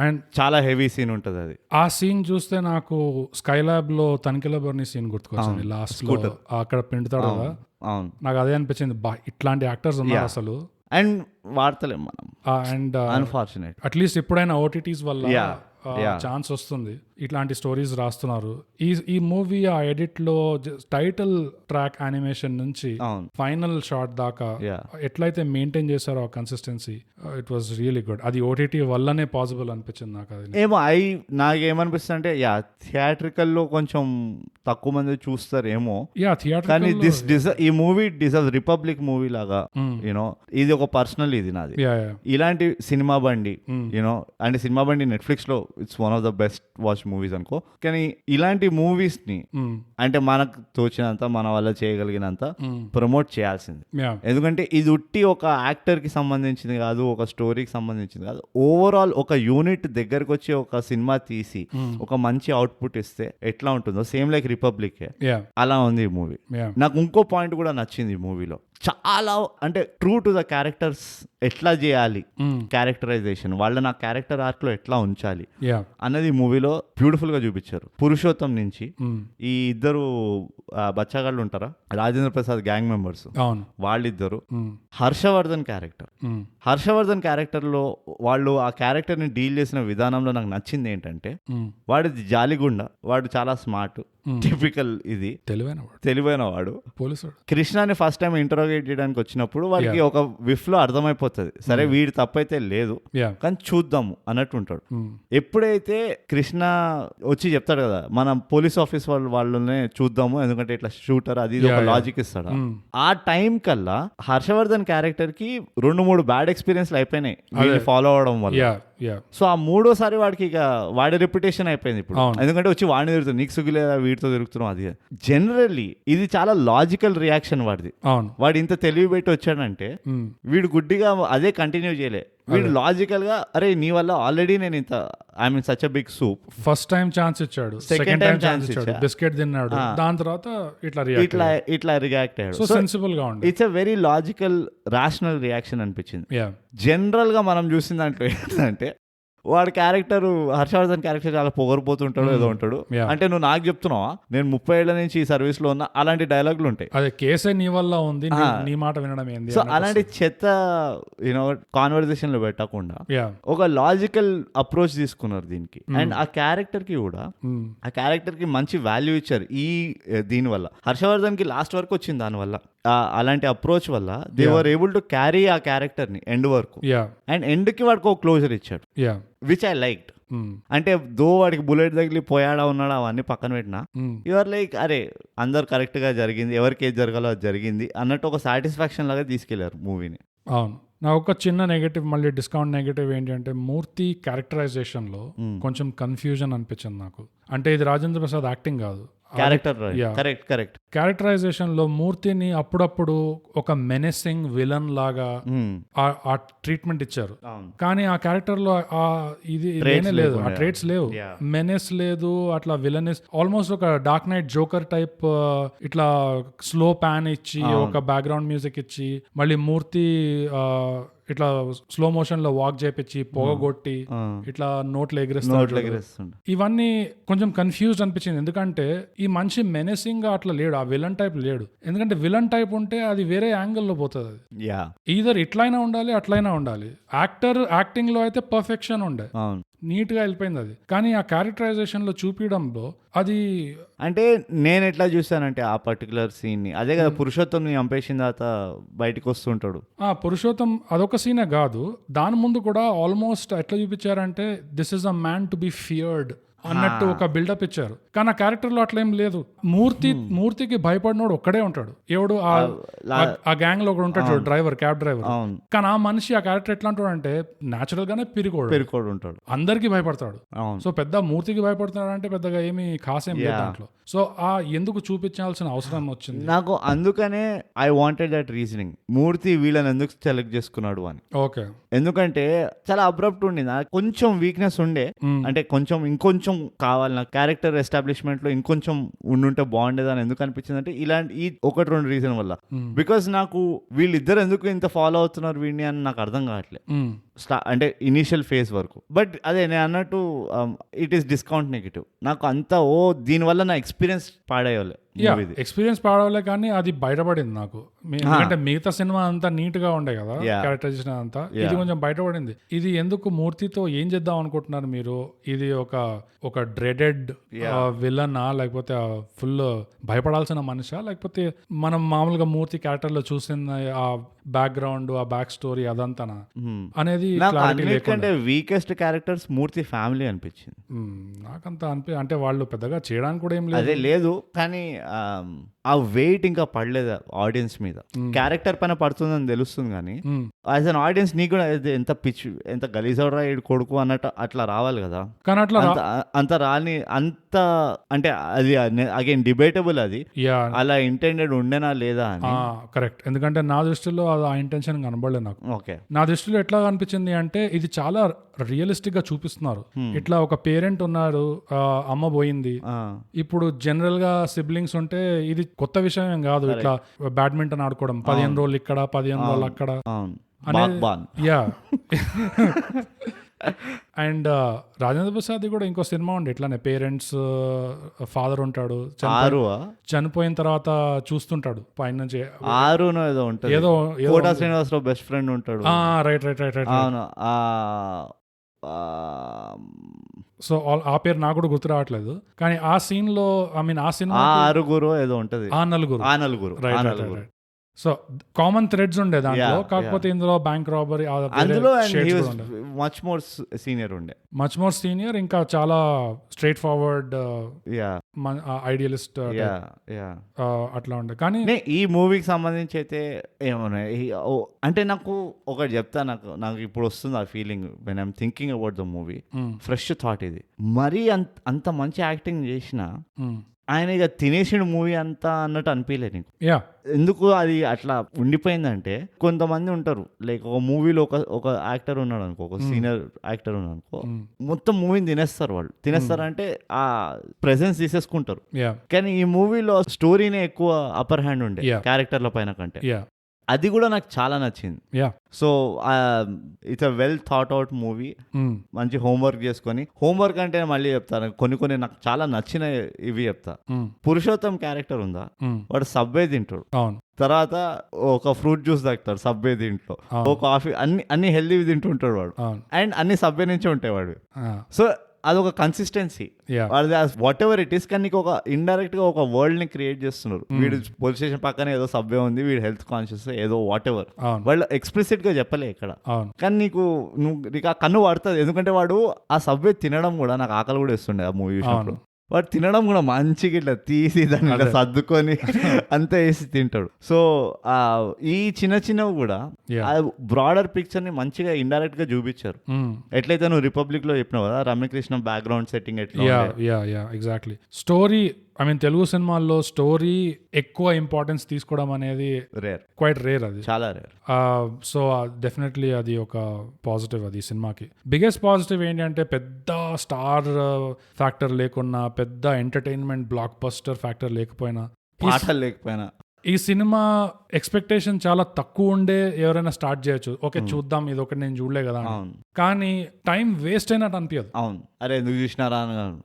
అండ్
చాలా హెవీ సీన్ ఉంటది అది.
ఆ సీన్ చూస్తే నాకు స్కైలాబ్ లో తనిఖీల బర్నీ సీన్ గుర్తుకొచ్చింది లాస్ట్ లో, అక్కడ పిండుతాడు కదా. అవును, నాకు అదే అనిపించింది, ఇట్లాంటి యాక్టర్స్ ఉన్నారు అసలు,
అండ్ వాడతలేం మనం.
అండ్
అన్ఫార్చునేట్
అట్లీస్ట్ ఎప్పుడైనా ఓటీటీస్ వల్ల ఛాన్స్ వస్తుంది, ఇట్లాంటి స్టోరీస్ రాస్తున్నారు. ఈ మూవీ ఆ ఎడిట్ లో టైటిల్ ట్రాక్ యానిమేషన్ నుంచి ఫైనల్ షాట్ దాకా ఎట్లయితే మెయింటైన్ చేశారో ఆ consistency, it was really good. అది ఓటీటీ వల్లనే పాసిబుల్ అనిపించింది నాకు. అది
ఏమో నాకేమనిపిస్తుంది అంటే థియేట్రికల్ లో కొంచెం తక్కువ మంది చూస్తారేమో, కానీ ఈ మూవీ డిజర్వ్ రిపబ్లిక్ మూవీ లాగా, యూనో ఇది ఒక పర్సనల్, ఇది నాది. ఇలాంటి సినిమా బండి యూనో, అంటే సినిమా బండి నెట్ఫ్లిక్స్ లో it's one of the best watch movies అనుకో, కానీ ఇలాంటి మూవీస్ ని అంటే మనకు తోచినంత మన వల్ల చేయగలిగినంత ప్రమోట్ చేయాల్సింది. ఎందుకంటే ఇది ఉట్టి ఒక యాక్టర్ కి సంబంధించింది కాదు, ఒక స్టోరీకి సంబంధించింది కాదు, ఓవరాల్ ఒక యూనిట్ దగ్గరకు వచ్చి ఒక సినిమా తీసి ఒక మంచి అవుట్పుట్ ఇస్తే ఎట్లా ఉంటుందో సేమ్ లైక్ రిపబ్లిక్ అలా ఉంది ఈ మూవీ. నాకు ఇంకో పాయింట్ కూడా నచ్చింది ఈ మూవీలో, చాలా అంటే ట్రూ టు ద క్యారెక్టర్స్ ఎట్లా చేయాలి, క్యారెక్టరైజేషన్ వాళ్ళని ఆ క్యారెక్టర్ ఆర్క్ లో ఎట్లా ఉంచాలి అన్నది మూవీలో బ్యూటిఫుల్ గా చూపించారు. పురుషోత్తం నుంచి ఈ ఇద్దరు బచ్చాగాళ్ళు ఉంటారా, రాజేంద్ర ప్రసాద్ గ్యాంగ్ మెంబర్స్, వాళ్ళిద్దరు, హర్షవర్ధన్ క్యారెక్టర్ లో వాళ్ళు ఆ క్యారెక్టర్ ని డీల్ చేసిన విధానంలో నాకు నచ్చింది ఏంటంటే, వాడిది జాలిగుండ, వాడు చాలా స్మార్ట్, టిపికల్ ఇది తెలివైన వాడు. కృష్ణని ఫస్ట్ టైం ఇంటరోగేట్ చేయడానికి వచ్చినప్పుడు వాడికి ఒక విఫ్ లో అర్థమైపోతుంది, సరే వీడి తప్పైతే లేదు కానీ చూద్దాము అన్నట్టు ఉంటాడు. ఎప్పుడైతే కృష్ణ వచ్చి చెప్తాడు కదా మనం పోలీస్ ఆఫీస్ వాళ్ళనే చూద్దాము ఎందుకంటే ఇట్లా షూటర్ అది ఒక లాజిక్ ఇస్తాడు, ఆ టైం కల్లా హర్షవర్ధన్ క్యారెక్టర్ కి 2-3 బ్యాడ్ ఎక్స్పీరియన్స్ అయిపోయినాయి ఫాలో అవడం వల్ల. సో ఆ మూడోసారి వాడికి ఇక వాడి రెప్యుటేషన్ అయిపోయింది ఇప్పుడు, ఎందుకంటే వచ్చి వాడిని తిరుగుతుంది, నీకు సుగిలేదా వీడితో తిరుగుతున్నాం అది. జనరల్లీ ఇది చాలా లాజికల్ రియాక్షన్ వాడిది. వాడు ఇంత తెలివి పెట్టి వచ్చాడంటే వీడు గుడ్డిగా అదే కంటిన్యూ చేయలే, వీడు లాజికల్ గా అరే నీ వల్ల ఆల్రెడీ నేను ఇంత I mean such a big soup.
First time chance ఇచ్చాడు, సెకండ్ టైం ఛాన్స్ ఇచ్చాడు, బిస్కెట్ తిన్నాడు, దాని తర్వాత
ఇట్లా రియాక్ట్ అయ్యాడు.
సో సెన్సిబుల్ గా ఉంది.
It's a very logical rational reaction అనిపించింది. జనరల్ గా మనం చూసిన దాంట్లో ఏంటంటే వాడి క్యారెక్టర్ హర్షవర్ధన్ క్యారెక్టర్ చాలా పొగరిపోతుంటాడు ఏదో ఉంటాడు. అంటే నువ్వు నాకు చెప్తున్నావా నేను 30 ఏళ్ల నుంచి ఈ సర్వీస్ లో ఉన్నా, అలాంటి డైలాగులు ఉంటాయి.
అదే కేసే నీ వల్ల ఉంది, నీ మాట వినడం ఏంది.
సో అలాంటి చెత్త యూనో కాన్వర్సేషన్ లో పెట్టకుండా ఒక లాజికల్ అప్రోచ్ తీసుకున్నారు దీనికి. అండ్ ఆ క్యారెక్టర్ కి కూడా ఆ క్యారెక్టర్ కి మంచి వాల్యూ ఇచ్చారు ఈ దీని వల్ల. హర్షవర్ధన్ కి లాస్ట్ వరకు వచ్చింది దాని వల్ల. అలాంటి అప్రోచ్ వల్ల they were able to carry ఆ క్యారెక్టర్ ని ఎండ్ వరకు. అండ్ ఎండ్ కి వాడికి ఒక క్లోజర్ ఇచ్చాడు, విచ్ ఐ లైక్డ్. అంటే దో వాడికి బుల్లెట్ తగిలి పోయాడా ఉన్నాడా అవన్నీ పక్కన పెట్టినా యువర్ లైక్ అరే అందరు కరెక్ట్ గా జరిగింది, ఎవరికి ఏది జరగాలో అది జరిగింది అన్నట్టు ఒక సాటిస్ఫాక్షన్ లాగా తీసుకెళ్లారు మూవీని.
అవును. నా ఒక చిన్న నెగటివ్, మళ్ళీ డిస్కౌంట్ నెగటివ్ ఏంటంటే మూర్తి క్యారెక్టరైజేషన్ లో కొంచెం కన్ఫ్యూజన్ అనిపించింది నాకు. అంటే ఇది రాజేంద్ర ప్రసాద్ యాక్టింగ్ కాదు, క్యారెక్టరైజేషన్ లో మూర్తిని అప్పుడప్పుడు ఒక మెనెసింగ్ విలన్ లాగా ఆ ట్రీట్మెంట్ ఇచ్చారు. కానీ ఆ క్యారెక్టర్ లో ఇది లేదు, ఆ ట్రేట్స్ లేవు, మెనెస్ లేదు, అట్లా విలనెస్ ఆల్మోస్ట్ ఒక డార్క్ నైట్ జోకర్ టైప్ ఇట్లా స్లో ప్యాన్ ఇచ్చి ఒక బ్యాక్గ్రౌండ్ మ్యూజిక్ ఇచ్చి మళ్ళీ మూర్తి ఇట్లా స్లో మోషన్ లో వాక్ చేపించి పొగగొట్టి ఇట్లా నోట్లు ఎగిరేస్తాడు. ఇవన్నీ కొంచెం కన్ఫ్యూజ్ అనిపించింది. ఎందుకంటే ఈ మనిషి మెనెసింగ్ గా అట్లా లేడు, ఆ విలన్ టైప్ లేడు. ఎందుకంటే విలన్ టైప్ ఉంటే అది వేరే యాంగిల్లో పోతుంది. అది ఈధర్ ఇట్లయినా ఉండాలి, అట్లయినా ఉండాలి. యాక్టింగ్ లో అయితే పర్ఫెక్షన్ ఉండే, నీట్ గా వెళ్ళిపోయింది అది. కానీ ఆ క్యారెక్టరైజేషన్ లో చూపించడంలో అది
అంటే నేను ఎట్లా చూసానంటే ఆ పర్టికులర్ సీన్ ని అదే కదా పురుషోత్తం చంపేసిన తర్వాత బయటకు వస్తుంటాడు.
పురుషోత్తం అదొక సీనే కాదు, దాని ముందు కూడా ఆల్మోస్ట్ ఎట్లా చూపించారంటే this is a man to be feared అన్నట్టు ఒక బిల్డప్ ఇచ్చారు. కానీ ఆ క్యారెక్టర్ లో అట్లేం లేదు. మూర్తికి భయపడినోడు ఒక్కడే ఉంటాడు, ఎవడు ఆ గ్యాంగ్ లో ఒకడు ఉంటాడు, డ్రైవర్, క్యాబ్ డ్రైవర్. కానీ ఆ మనిషి ఆ క్యారెక్టర్ ఎట్లా అంటాడు అంటే నేచురల్ గానే పెరికోడు ఉంటాడు, అందరికి భయపడతాడు. సో పెద్ద మూర్తికి భయపడుతున్నాడు అంటే పెద్దగా ఏమి ఖాసేం లేదు దాంట్లో. సో ఎందుకు చూపించాల్సిన అవసరం వచ్చింది
నాకు. అందుకనే ఐ వాంటెడ్ దట్ రీజనింగ్, మూర్తి వీళ్ళని ఎందుకు సెలెక్ట్ చేసుకున్నాడు అని.
ఓకే,
ఎందుకంటే చాలా అబ్రప్ట్ ఉండింది, కొంచెం వీక్నెస్ ఉండే. అంటే ఇంకొంచెం కావాలి నాకు క్యారెక్టర్ ఎస్టాబ్లిష్మెంట్ లో, ఇంకొంచెం ఉండుంటే బాగుండేది అని ఎందుకు అనిపించింది అంటే ఇలాంటి ఈ 1-2 రీజన్ వల్ల. బికాస్ నాకు వీళ్ళిద్దరు ఎందుకు ఇంత ఫాలో అవుతున్నారు వీడిని అని నాకు అర్థం కావట్లేదు అంటే ఇనీషియల్ ఫేజ్ వరకు. బట్ అదే నేను అన్నట్టు ఇట్ ఈస్ డిస్కౌంట్ నెగిటివ్. నాకు అంతా దీనివల్ల నా ఎక్స్పీరియన్స్ పాడేయాలి.
ఎక్స్పీరియన్స్ పాడవలే కానీ అది బయటపడింది నాకు. ఎందుకంటే మిగతా సినిమా అంతా నీట్ గా ఉండే కదా క్యారెక్టరైజేషన్ అంతా, ఇది కొంచెం బయటపడింది. ఇది ఎందుకు మూర్తితో ఏం చేద్దాం అనుకుంటున్నారు మీరు? ఇది ఒక డ్రెడెడ్ విలనా, లేకపోతే ఫుల్ భయపడాల్సిన మనిషా, లేకపోతే మనం మామూలుగా మూర్తి క్యారెక్టర్ లో చూసిన ఆ బ్యాక్గ్రౌండ్, ఆ బ్యాక్ స్టోరీ అదంతానా అనేది
వీకెస్ట్ క్యారెక్టర్స్ మూర్తి ఫ్యామిలీ అనిపించింది
నాకంతా. అంటే వాళ్ళు పెద్దగా చేయడానికి కూడా ఏం
లేదు కానీ ఆ వెయిట్ ఇంకా పడలేదు ఆడియన్స్ మీద. క్యారెక్టర్ పైన పడుతుందని తెలుస్తుంది కానీ యాజ్ అన్ ఆడియన్స్ నీకు కూడా ఎంత పిచ్, ఎంత గలీజోడ్రా ఈడు కొడుకు అన్నట్టు అట్లా రావాలి కదా. కానీ అట్లా అంత రాని అంత అంటే అది అగైన్ డిబేటబుల్, అది అలా ఇంటెండెడ్ ఉండేనా లేదా అని.
కరెక్ట్, ఎందుకంటే నా దృష్టిలో ఆ ఇంటెన్షన్ కనబడలేదు నాకు.
ఓకే,
నా దృష్టిలో ఎట్లా అనిపించింది అంటే ఇది చాలా రియలిస్టిక్ గా చూపిస్తున్నారు. ఇట్లా ఒక పేరెంట్ ఉన్నారు, అమ్మ పోయింది. ఇప్పుడు జనరల్ గా సిబ్లింగ్స్ ఉంటే ఇది కొత్త విషయం ఏం కాదు. ఇట్లా బ్యాడ్మింటన్ ఆడుకోవడం 15 రోజులు ఇక్కడ 15 రోజులు అక్కడ యా. అండ్ రాజేంద్ర ప్రసాద్ కూడా ఇంకో సినిమా ఉండే ఇట్లానే, పేరెంట్స్ ఫాదర్ ఉంటాడు, చనిపోయిన తర్వాత చూస్తుంటాడు పైన నుంచి ఏదో
శ్రీనివాసరావు బెస్ట్ ఫ్రెండ్ ఉంటాడు.
రైట్. సో ఆ పేరు నాకు కూడా గుర్తు రావట్లేదు. కానీ ఆ సీన్ లో ఆ సినిమా నలుగురు రైట్. సో కామన్ థ్రెడ్స్ ఉండే దాంట్లో, కాకపోతే ఇందులో bank robbery,
much more senior, ఇంకా చాలా స్ట్రైట్ ఫార్వర్డ్ ఐడియలిస్ట్ అట్లా ఉండే. కానీ ఈ మూవీకి సంబంధించి అయితే ఏమన్నాయి అంటే నాకు ఒకటి చెప్తా, నాకు ఇప్పుడు వస్తుంది ఆ feeling when I'm thinking about the movie. Fresh thought ఇది. మరీ అంత మంచి యాక్టింగ్ చేసిన ఆయన ఇక తినేసిన మూవీ అంతా అన్నట్టు అనిపించలే నీకు?
యా
ఎందుకు అది అట్లా ఉండిపోయిందంటే, కొంతమంది ఉంటారు లైక్ ఒక మూవీలో ఒక యాక్టర్ ఉన్నాడు అనుకో, ఒక సీనియర్ యాక్టర్ ఉన్నాడు అనుకో, మొత్తం మూవీని తినేస్తారు వాళ్ళు. తినేస్తారంటే ఆ ప్రెసెన్స్ తీసేసుకుంటారు.
యా
కానీ ఈ మూవీలో స్టోరీనే ఎక్కువ అప్పర్ హ్యాండ్ ఉండే
Yeah.
క్యారెక్టర్ల పైన కంటే.
యా
అది కూడా నాకు చాలా నచ్చింది.
Yeah
so it's a well thought out movie. మంచి హోంవర్క్ చేసుకొని, హోంవర్క్ అంటే మళ్ళీ చెప్తాను కొన్ని నాకు చాలా నచ్చిన ఇవి చెప్తా. పురుషోత్తం క్యారెక్టర్ ఉందా, వాడు సబ్వే తింటాడు,
అవును
తర్వాత ఒక ఫ్రూట్ జ్యూస్ తాగుతాడు సబ్వే దీంట్లో, ఒక కాఫీ, అన్ని హెల్దీ తింటుంటాడు వాడు,
అవును
అండ్ అన్ని సబ్వే నుంచి ఉంటాయి వాడు.
ఆ,
సో అదొక consistency,
yeah
what ever it is. కానీ నీకు ఒక ఇండైరెక్ట్ గా ఒక వరల్డ్ ని క్రియేట్ చేస్తున్నారు. వీడు పోలీస్ స్టేషన్ పక్కన ఏదో సబ్వే ఉంది, వీడు హెల్త్ కాన్షియస్ ఏదో వాట్ ఎవర్,
అవును
వాళ్ళు ఎక్స్ప్లిసిట్ గా చెప్పలే ఇక్కడ.
అవును
కానీ నీకు ఆ కన్ను పడుతుంది, ఎందుకంటే వాడు ఆ సబ్వే తినడం కూడా నాకు ఆకలి కూడా వేస్తుండే ఆ మూవీ చూసినప్పుడు. వాడు తినడం కూడా మంచిగా ఇట్లా తీసి దాన్ని ఇట్లా సర్దుకొని అంతా వేసి తింటాడు. సో ఈ చిన్నవి కూడా బ్రాడర్ పిక్చర్ ని మంచిగా ఇండైరెక్ట్ గా చూపించారు. ఎట్లయితే నువ్వు రిపబ్లిక్ లో చెప్పినావు కదా, రమ్యకృష్ణ బ్యాక్గ్రౌండ్ సెట్టింగ్ ఎట్లా
yeah exactly. Story I mean Telugu సినిమాల్లో స్టోరీ ఎక్కువ ఇంపార్టెన్స్ తీసుకోవడం అనేది
రేర్,
క్వైట్ రేర్, అది
చాలా రేర్.
సో డెఫినెట్లీ అది ఒక పాజిటివ్. అది సినిమాకి బిగ్గెస్ట్ పాజిటివ్ ఏంటంటే, పెద్ద స్టార్ ఫ్యాక్టర్ లేకున్నా, పెద్ద ఎంటర్టైన్మెంట్ బ్లాక్ బస్టర్ ఫ్యాక్టర్ లేకపోయినా,
పాటలు లేకపోయినా,
ఈ సినిమా ఎక్స్పెక్టేషన్ చాలా తక్కువ ఉండే ఎవరైనా స్టార్ట్ చేయొచ్చు. ఓకే చూద్దాం, ఇది ఒకటి నేను చూడలే కదా, కానీ టైం వేస్ట్ అయినట్టు అనిపించదు.
అవును, అరే ఎందుకు చూసినారా,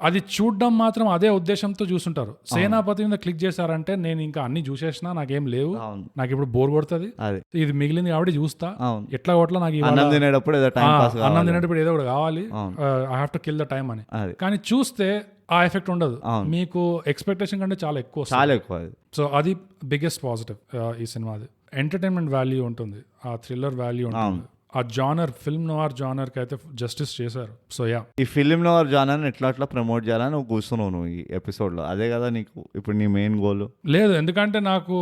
అది చూడడం మాత్రం అదే ఉద్దేశంతో చూస్తుంటారు. సేనాపతి మీద క్లిక్ చేశారంటే, నేను ఇంకా అన్ని చూసేసినా, నాకేం లేవు, నాకు ఇప్పుడు బోర్ కొడుతుంది, ఇది మిగిలింది కాబట్టి చూస్తా, ఎట్లా కొట్లా నాకు
అన్నం తినేటప్పుడు
ఏదో ఒకటి కావాలి, I have to kill the time అని. కానీ చూస్తే ఆ ఎఫెక్ట్ ఉండదు, మీకు ఎక్స్పెక్టేషన్ కంటే చాలా ఎక్కువ. సో అది బిగ్గెస్ట్ పాజిటివ్ ఈ సినిమాది. ఎంటర్టైన్మెంట్ వాల్యూ ఉంటుంది, ఆ థ్రిల్లర్ వాల్యూ ఉంటుంది, ఆ జానర్ ఫిల్మ్ నోవార్ జానర్ కి అయితే జస్టిస్ చేశారు. సో యా,
ఈ ఫిల్మ్ నోవార్ జానర్ ఎట్లా ప్రమోట్ చేయాలని నువ్వు కూర్చున్నావు నువ్వు ఈ ఎపిసోడ్ లో, అదే కదా నీకు ఇప్పుడు నీ మెయిన్ గోల్?
లేదు, ఎందుకంటే నాకు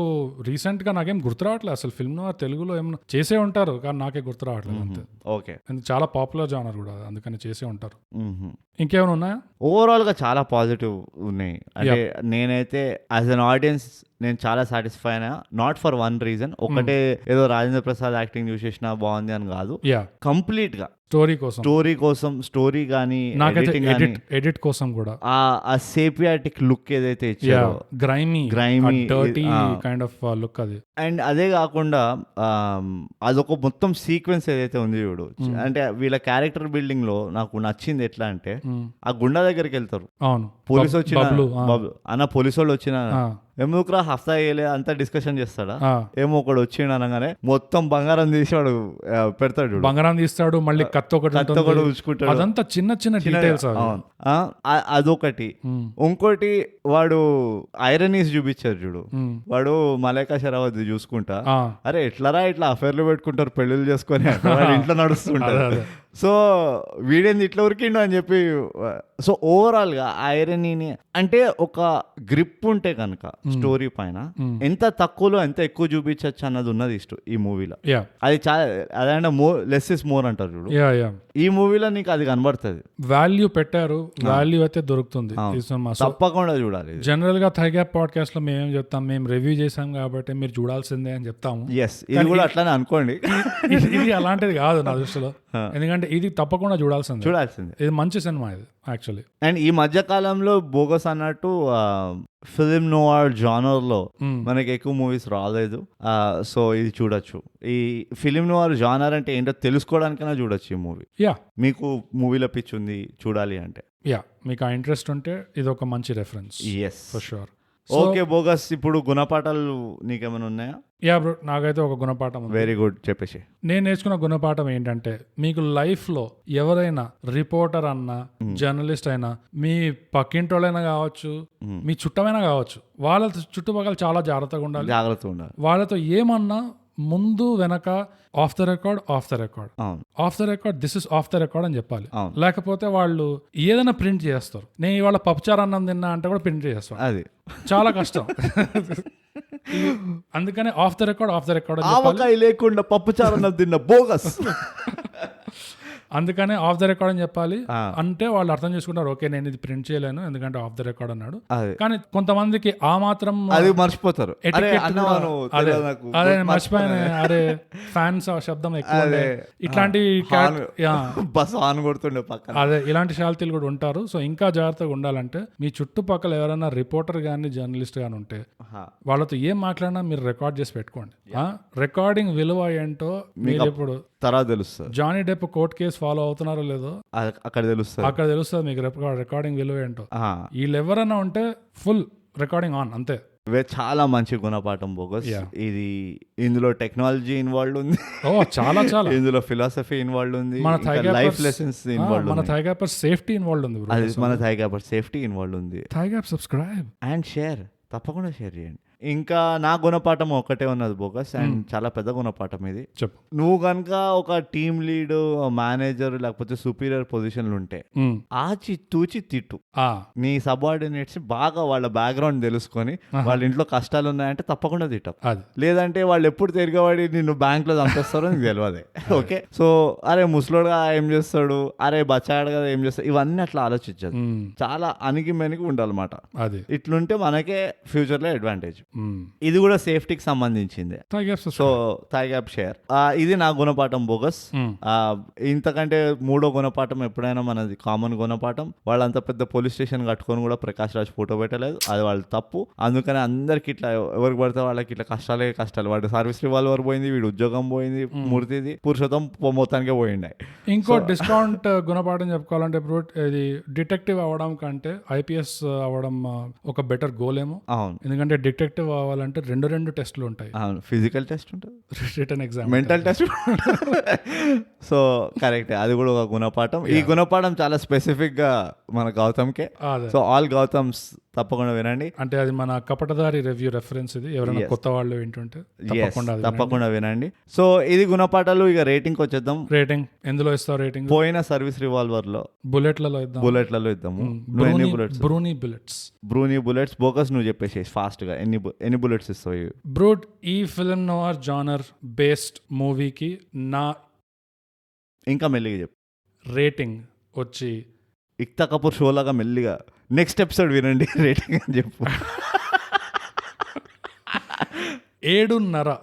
రీసెంట్ గా నాకేం గుర్తు రావట్లేదు అసలు. ఫిల్మ్ నోవార్ తెలుగులో ఏమన్నా చేసే ఉంటారు, కానీ నాకే గుర్తు రావట్లేదు అంతే.
ఓకే,
చాలా పాపులర్ జానర్ కూడా, అందుకని చేసే ఉంటారు. ఇంకేమైనా ఉన్నాయా?
ఓవరాల్ గా చాలా పాజిటివ్ ఉన్నాయి. అంటే నేనైతే యాజ్ అన్ ఆడియన్స్ నేను చాలా సాటిస్ఫై అయినా, నాట్ ఫర్ వన్ రీజన్. ఒకటే ఏదో రాజేంద్ర ప్రసాద్ యాక్టింగ్ చూసేసినా బాగుంది అని కాదు, కంప్లీట్ గా స్టోరీ కోసం స్టోరీ గానీ,
ఎడిట్ కోసం కూడా
ఆ సేపియాటిక్ లుక్ ఏదైతే ఇచ్చారో,
గ్రైమీ కైండ్ ఆఫ్ లుక్ అది.
అండ్ అదే కాకుండా అదొక మొత్తం సీక్వెన్స్ ఏదైతే ఉంది చూడు, అంటే వీళ్ళ క్యారెక్టర్ బిల్డింగ్ లో నాకు నచ్చింది ఎట్లా అంటే, ఆ గుండా దగ్గరికి వెళ్తారు, పోలీసు వచ్చిన అన్న పోలీసు వాళ్ళు వచ్చిన ఎందుకురా హఫ్తా వేయలే అంతా డిస్కషన్ చేస్తాడా, ఏమో ఒకడు వచ్చిండు అనగానే మొత్తం బంగారం తీసి వాడు పెడతాడు,
బంగారం తీస్తాడు, మళ్ళీ కత్తి ఒకటి
ఉంచుకుంటాడు,
అదంతా చిన్న చిన్న డీటెయిల్స్.
అదొకటి. ఇంకోటి వాడు ఐరనీస్ చూపించారు చూడు, వాడు మలైకా షరావత్ చూసుకుంటా, అరే ఎట్లరా ఇట్లా అఫైర్లు పెట్టుకుంటారు పెళ్లిళ్ళు చేసుకొని, ఇంట్లో నడుస్తుంటారు. సో వీడేంది ఇట్లా ఉరికిండు అని చెప్పి. సో ఓవరాల్ గా ఐరనీని అంటే ఒక గ్రిప్ ఉంటే కనుక స్టోరీ పైన ఎంత తక్కువలో ఎంత ఎక్కువ చూపించచ్చు అన్నది ఉన్నది ఈ మూవీలో. అది చాలా అదంటే లెస్ ఇస్ మోర్ అంటారు చూడు, ఈ మూవీలో నీకు అది కనబడుతుంది.
వాల్యూ పెట్టారు, వాల్యూ అయితే దొరుకుతుంది.
తప్పకుండా చూడాలి.
జనరల్ గా థై గ్యాప్ పాడ్కాస్ట్ లో మేము చెప్తాం, మేము రివ్యూ చేసాం కాబట్టి మీరు చూడాల్సిందే అని చెప్తాము.
ఇది కూడా అట్లానే అనుకోండి,
ఇది అలాంటిది కాదు నా దృష్టిలో. ఎందుకంటే ఇది తప్పకుండా చూడాల్సిందే. ఇది మంచి సినిమా ఇది యాక్చువల్లీ.
అండ్ ఈ మధ్య కాలంలో బోగస్ అన్నట్టు ఫిల్మ్ నోవార్ జానర్ లో మనకి ఎక్కువ మూవీస్ రాలేదు. సో ఇది చూడొచ్చు. ఈ ఫిల్మ్ నోవార్ జానర్ అంటే ఏంటో తెలుసుకోవడానికైనా చూడొచ్చు ఈ మూవీ. మీకు మూవీలో పిచ్ ఉంది చూడాలి అంటే,
మీకు ఆ ఇంట్రెస్ట్ ఉంటే ఇది ఒక మంచి reference. For sure.
Okay bogus, ఇప్పుడు గుణపాఠాలు నీకేమైనా ఉన్నాయా?
బ్రో, నాకైతే ఒక గుణపాఠం.
వెరీ గుడ్, చెప్పేసి.
నేను నేర్చుకున్న గుణపాఠం ఏంటంటే, మీకు లైఫ్ లో ఎవరైనా రిపోర్టర్ అన్నా, జర్నలిస్ట్ అయినా, మీ పక్కింటోళ్ళైనా కావచ్చు, మీ చుట్టమైనా కావచ్చు, వాళ్ళ చుట్టుపక్కల చాలా జాగ్రత్తగా ఉండాలి. వాళ్ళతో ఏమన్నా ముందు వెనక of the record this is of the record అని చెప్పాలి. లేకపోతే వాళ్ళు ఏదైనా ప్రింట్ చేస్తారు. నేను ఇవాళ పప్పుచారు అన్నం తిన్నా అంటే కూడా ప్రింట్ చేస్తాను, అది చాలా కష్టం. అందుకనే ఆఫ్ ద రికార్డ్
లేకుండా పప్పుచారు అన్నం తిన్న బోగస్.
అందుకనే ఆఫ్ ద రికార్డ్ అని చెప్పాలి అంటే వాళ్ళు అర్థం చేసుకుంటారు, ఓకే నేను ఇది ప్రింట్ చేయలేను ఎందుకంటే ఆఫ్ ద రికార్డ్ అన్నాడు. కానీ కొంతమందికి ఆ మాత్రం
అది మర్చిపోతారు.
అదే మర్చిపోయిన అరే ఫ్యాన్స్ శబ్దం ఎక్కువ ఇట్లాంటి
బస్ ఆన్ కొడుతుండే పక్కన
అదే ఇలాంటి శాల్తీలు కూడా ఉంటారు. సో ఇంకా జాగ్రత్తగా ఉండాలంటే మీ చుట్టుపక్కల ఎవరైనా రిపోర్టర్ గానీ జర్నలిస్ట్ గానీ ఉంటే వాళ్ళతో ఏం మాట్లాడినా మీరు రికార్డ్ చేసి పెట్టుకోండి. రికార్డింగ్ విలువ ఏంటో మీరు ఇప్పుడు
తర్వాత తెలుస్తుంది.
Johnny Depp court case follow అవుతున్నారో లేదో
అక్కడ తెలుస్తుంది
మీకు రికార్డింగ్ విలువ ఏంటో. వీళ్ళు ఎవరైనా ఉంటే ఫుల్ రికార్డింగ్ ఆన్ అంతే.
చాలా మంచి గుణపాఠం బోగస్. ఇది ఇందులో టెక్నాలజీ ఇన్వాల్వ్ ఉంది,
చాలా చాలా
ఇందులో ఫిలాసఫీ ఇన్వాల్వ్ ఉంది, లైఫ్ లెసన్స్ ఇన్వాల్వ్
మన థైగ్యాపర్ సేఫ్టీ ఇన్వాల్వ్ ఉంది.
మన థైగ్యాపర్ సేఫ్టీ ఇన్వాల్వ్ ఉంది.
థైగ్యాప్ సబ్స్క్రైబ్
అండ్ షేర్, తప్పకుండా షేర్ చేయండి. ఇంకా నా గుణపాఠం ఒకటే ఉన్నది బోగస్, అండ్ చాలా పెద్ద గుణపాఠం ఇది.
చెప్పు.
నువ్వు కనుక ఒక టీమ్ లీడ్, మేనేజర్ లేకపోతే సుపీరియర్ పొజిషన్లు ఉంటే ఆచి తూచి తిట్టు. నీ సబార్డినేట్స్ బాగా వాళ్ళ బ్యాక్గ్రౌండ్ తెలుసుకొని వాళ్ళ ఇంట్లో కష్టాలు ఉన్నాయంటే తప్పకుండా తిట్టవు. లేదంటే వాళ్ళు ఎప్పుడు తిరగబడి నిన్ను బ్యాంక్ లో చంపేస్తారో నీకు తెలియదే. ఓకే, సో అరే ముసలోడుగా ఏం చేస్తాడు, అరే బచ్చాడుగా ఏం చేస్తాడు, ఇవన్నీ అట్లా ఆలోచించదు. చాలా అణిగి మెనిగి ఉండాలన్నమాట. ఇట్లుంటే మనకే ఫ్యూచర్ లో అడ్వాంటేజ్. ఇది కూడా సేఫ్టీకి సంబంధించింది. సో థైగ్యాప్ షేర్. ఇది నా గుణపాఠం బోగస్. ఇంతకంటే మూడో గుణపాఠం ఎప్పుడైనా మనది కామన్ గుణపాఠం. వాళ్ళంత పెద్ద పోలీస్ స్టేషన్ కట్టుకొని కూడా ప్రకాష్ రాజ్ ఫోటో పెట్టలేదు, అది వాళ్ళ తప్పు. అందుకని అందరికి ఇట్లా ఎవరికి పడితే వాళ్ళకి ఇట్లా కష్టాలే కష్టాలు. వాడి సర్వీస్ రివాల్వర్ పోయింది, వీడు ఉద్యోగం పోయింది, మూర్తిది పురుషోత్తం మొత్తానికే పోయిండే.
ఇంకో డిస్కౌంట్ గుణపాఠం చెప్పుకోవాలంటే ఇది డిటెక్టివ్ అవ్వడం కంటే ఐపీఎస్ అవ్వడం ఒక బెటర్ గోల్ ఏమో.
అవును,
ఎందుకంటే డిటెక్టివ్ అవ్వాలంటే రెండు టెస్టులు ఉంటాయి.
ఫిజికల్ టెస్ట్ ఉంటుంది,
written exam,
mental test. So correct, అది కూడా ఒక గుణపాఠం. ఈ గుణపాఠం చాలా స్పెసిఫిక్ గా మన గౌతమ్కే. సో ఆల్ గౌతమ్స్ తప్పకుండా వినండి.
అంటే అది మన కపటదారి రివ్యూ రెఫరెన్స్. ఇది ఎవరైనా కొత్త వాళ్ళు వింటుంటే
తప్పకుండా వినండి. సో ఇది గుణపాఠాలు. ఇక రేటింగ్ వచ్చేద్దాం.
రేటింగ్ ఎందులో ఇస్తావు? రేటింగ్
పోయిన సర్వీస్ రివాల్వర్ లో, బుల్లెట్లలో ఇద్దాము. బ్రూనీ బుల్లెట్స్ బోగస్ నువ్వు చెప్పేసి ఫాస్ట్ గా ఎన్ని బుల్లెట్స్ ఇస్తావు?
బ్రూట్, ఈ ఫిల్మ్ నోర్ జానర్ బేస్డ్ మూవీకి నా
ఇంకా మెల్లిగా చెప్పు రేటింగ్
వచ్చి
ఇక్తా కపూర్ షో లాగా మెల్లిగా నెక్స్ట్ ఎపిసోడ్ వినండి రేటింగ్ అని చెప్పు.
7.5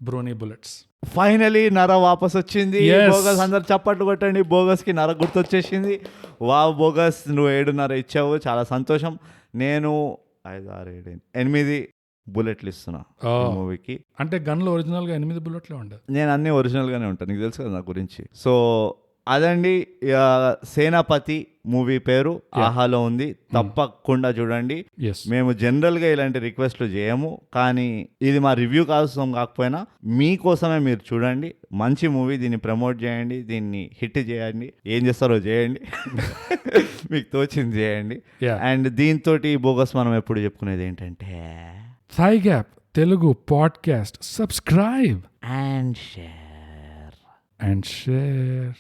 బ్రూనీ బుల్లెట్స్.
ఫైనలీ నర వాపస్ వచ్చింది. బోగస్ అందరు చప్పట్లు కొట్టండి. బోగస్ కి నర గుర్తొచ్చేసింది. వావ్ బోగస్, నువ్వు 7.5 ఇచ్చావు, చాలా సంతోషం. నేను 5, 6, 7, 8 బుల్లెట్లు ఇస్తున్నా మూవీకి.
అంటే గన్లో ఒరిజినల్ గా 8 బుల్లెట్లే ఉండదు.
నేను అన్ని ఒరిజినల్ గానే ఉంటాను, నీకు తెలుసు కదా నా గురించి. సో అదండి సేనాపతి మూవీ పేరు. ఆహాలో ఉంది, తప్పకుండా చూడండి. మేము జనరల్ గా ఇలాంటి రిక్వెస్ట్లు చేయము, కానీ ఇది మా రివ్యూ కోసం కాకపోయినా మీకోసమే మీరు చూడండి. మంచి మూవీ, దీన్ని ప్రమోట్ చేయండి, దీన్ని హిట్ చేయండి. ఏం చేస్తారో చేయండి, మీకు తోచింది చేయండి. అండ్ దీంతో బోగస్ మనం ఎప్పుడు చెప్పుకునేది ఏంటంటే
థైగ్యాప్ Telugu podcast subscribe
and share.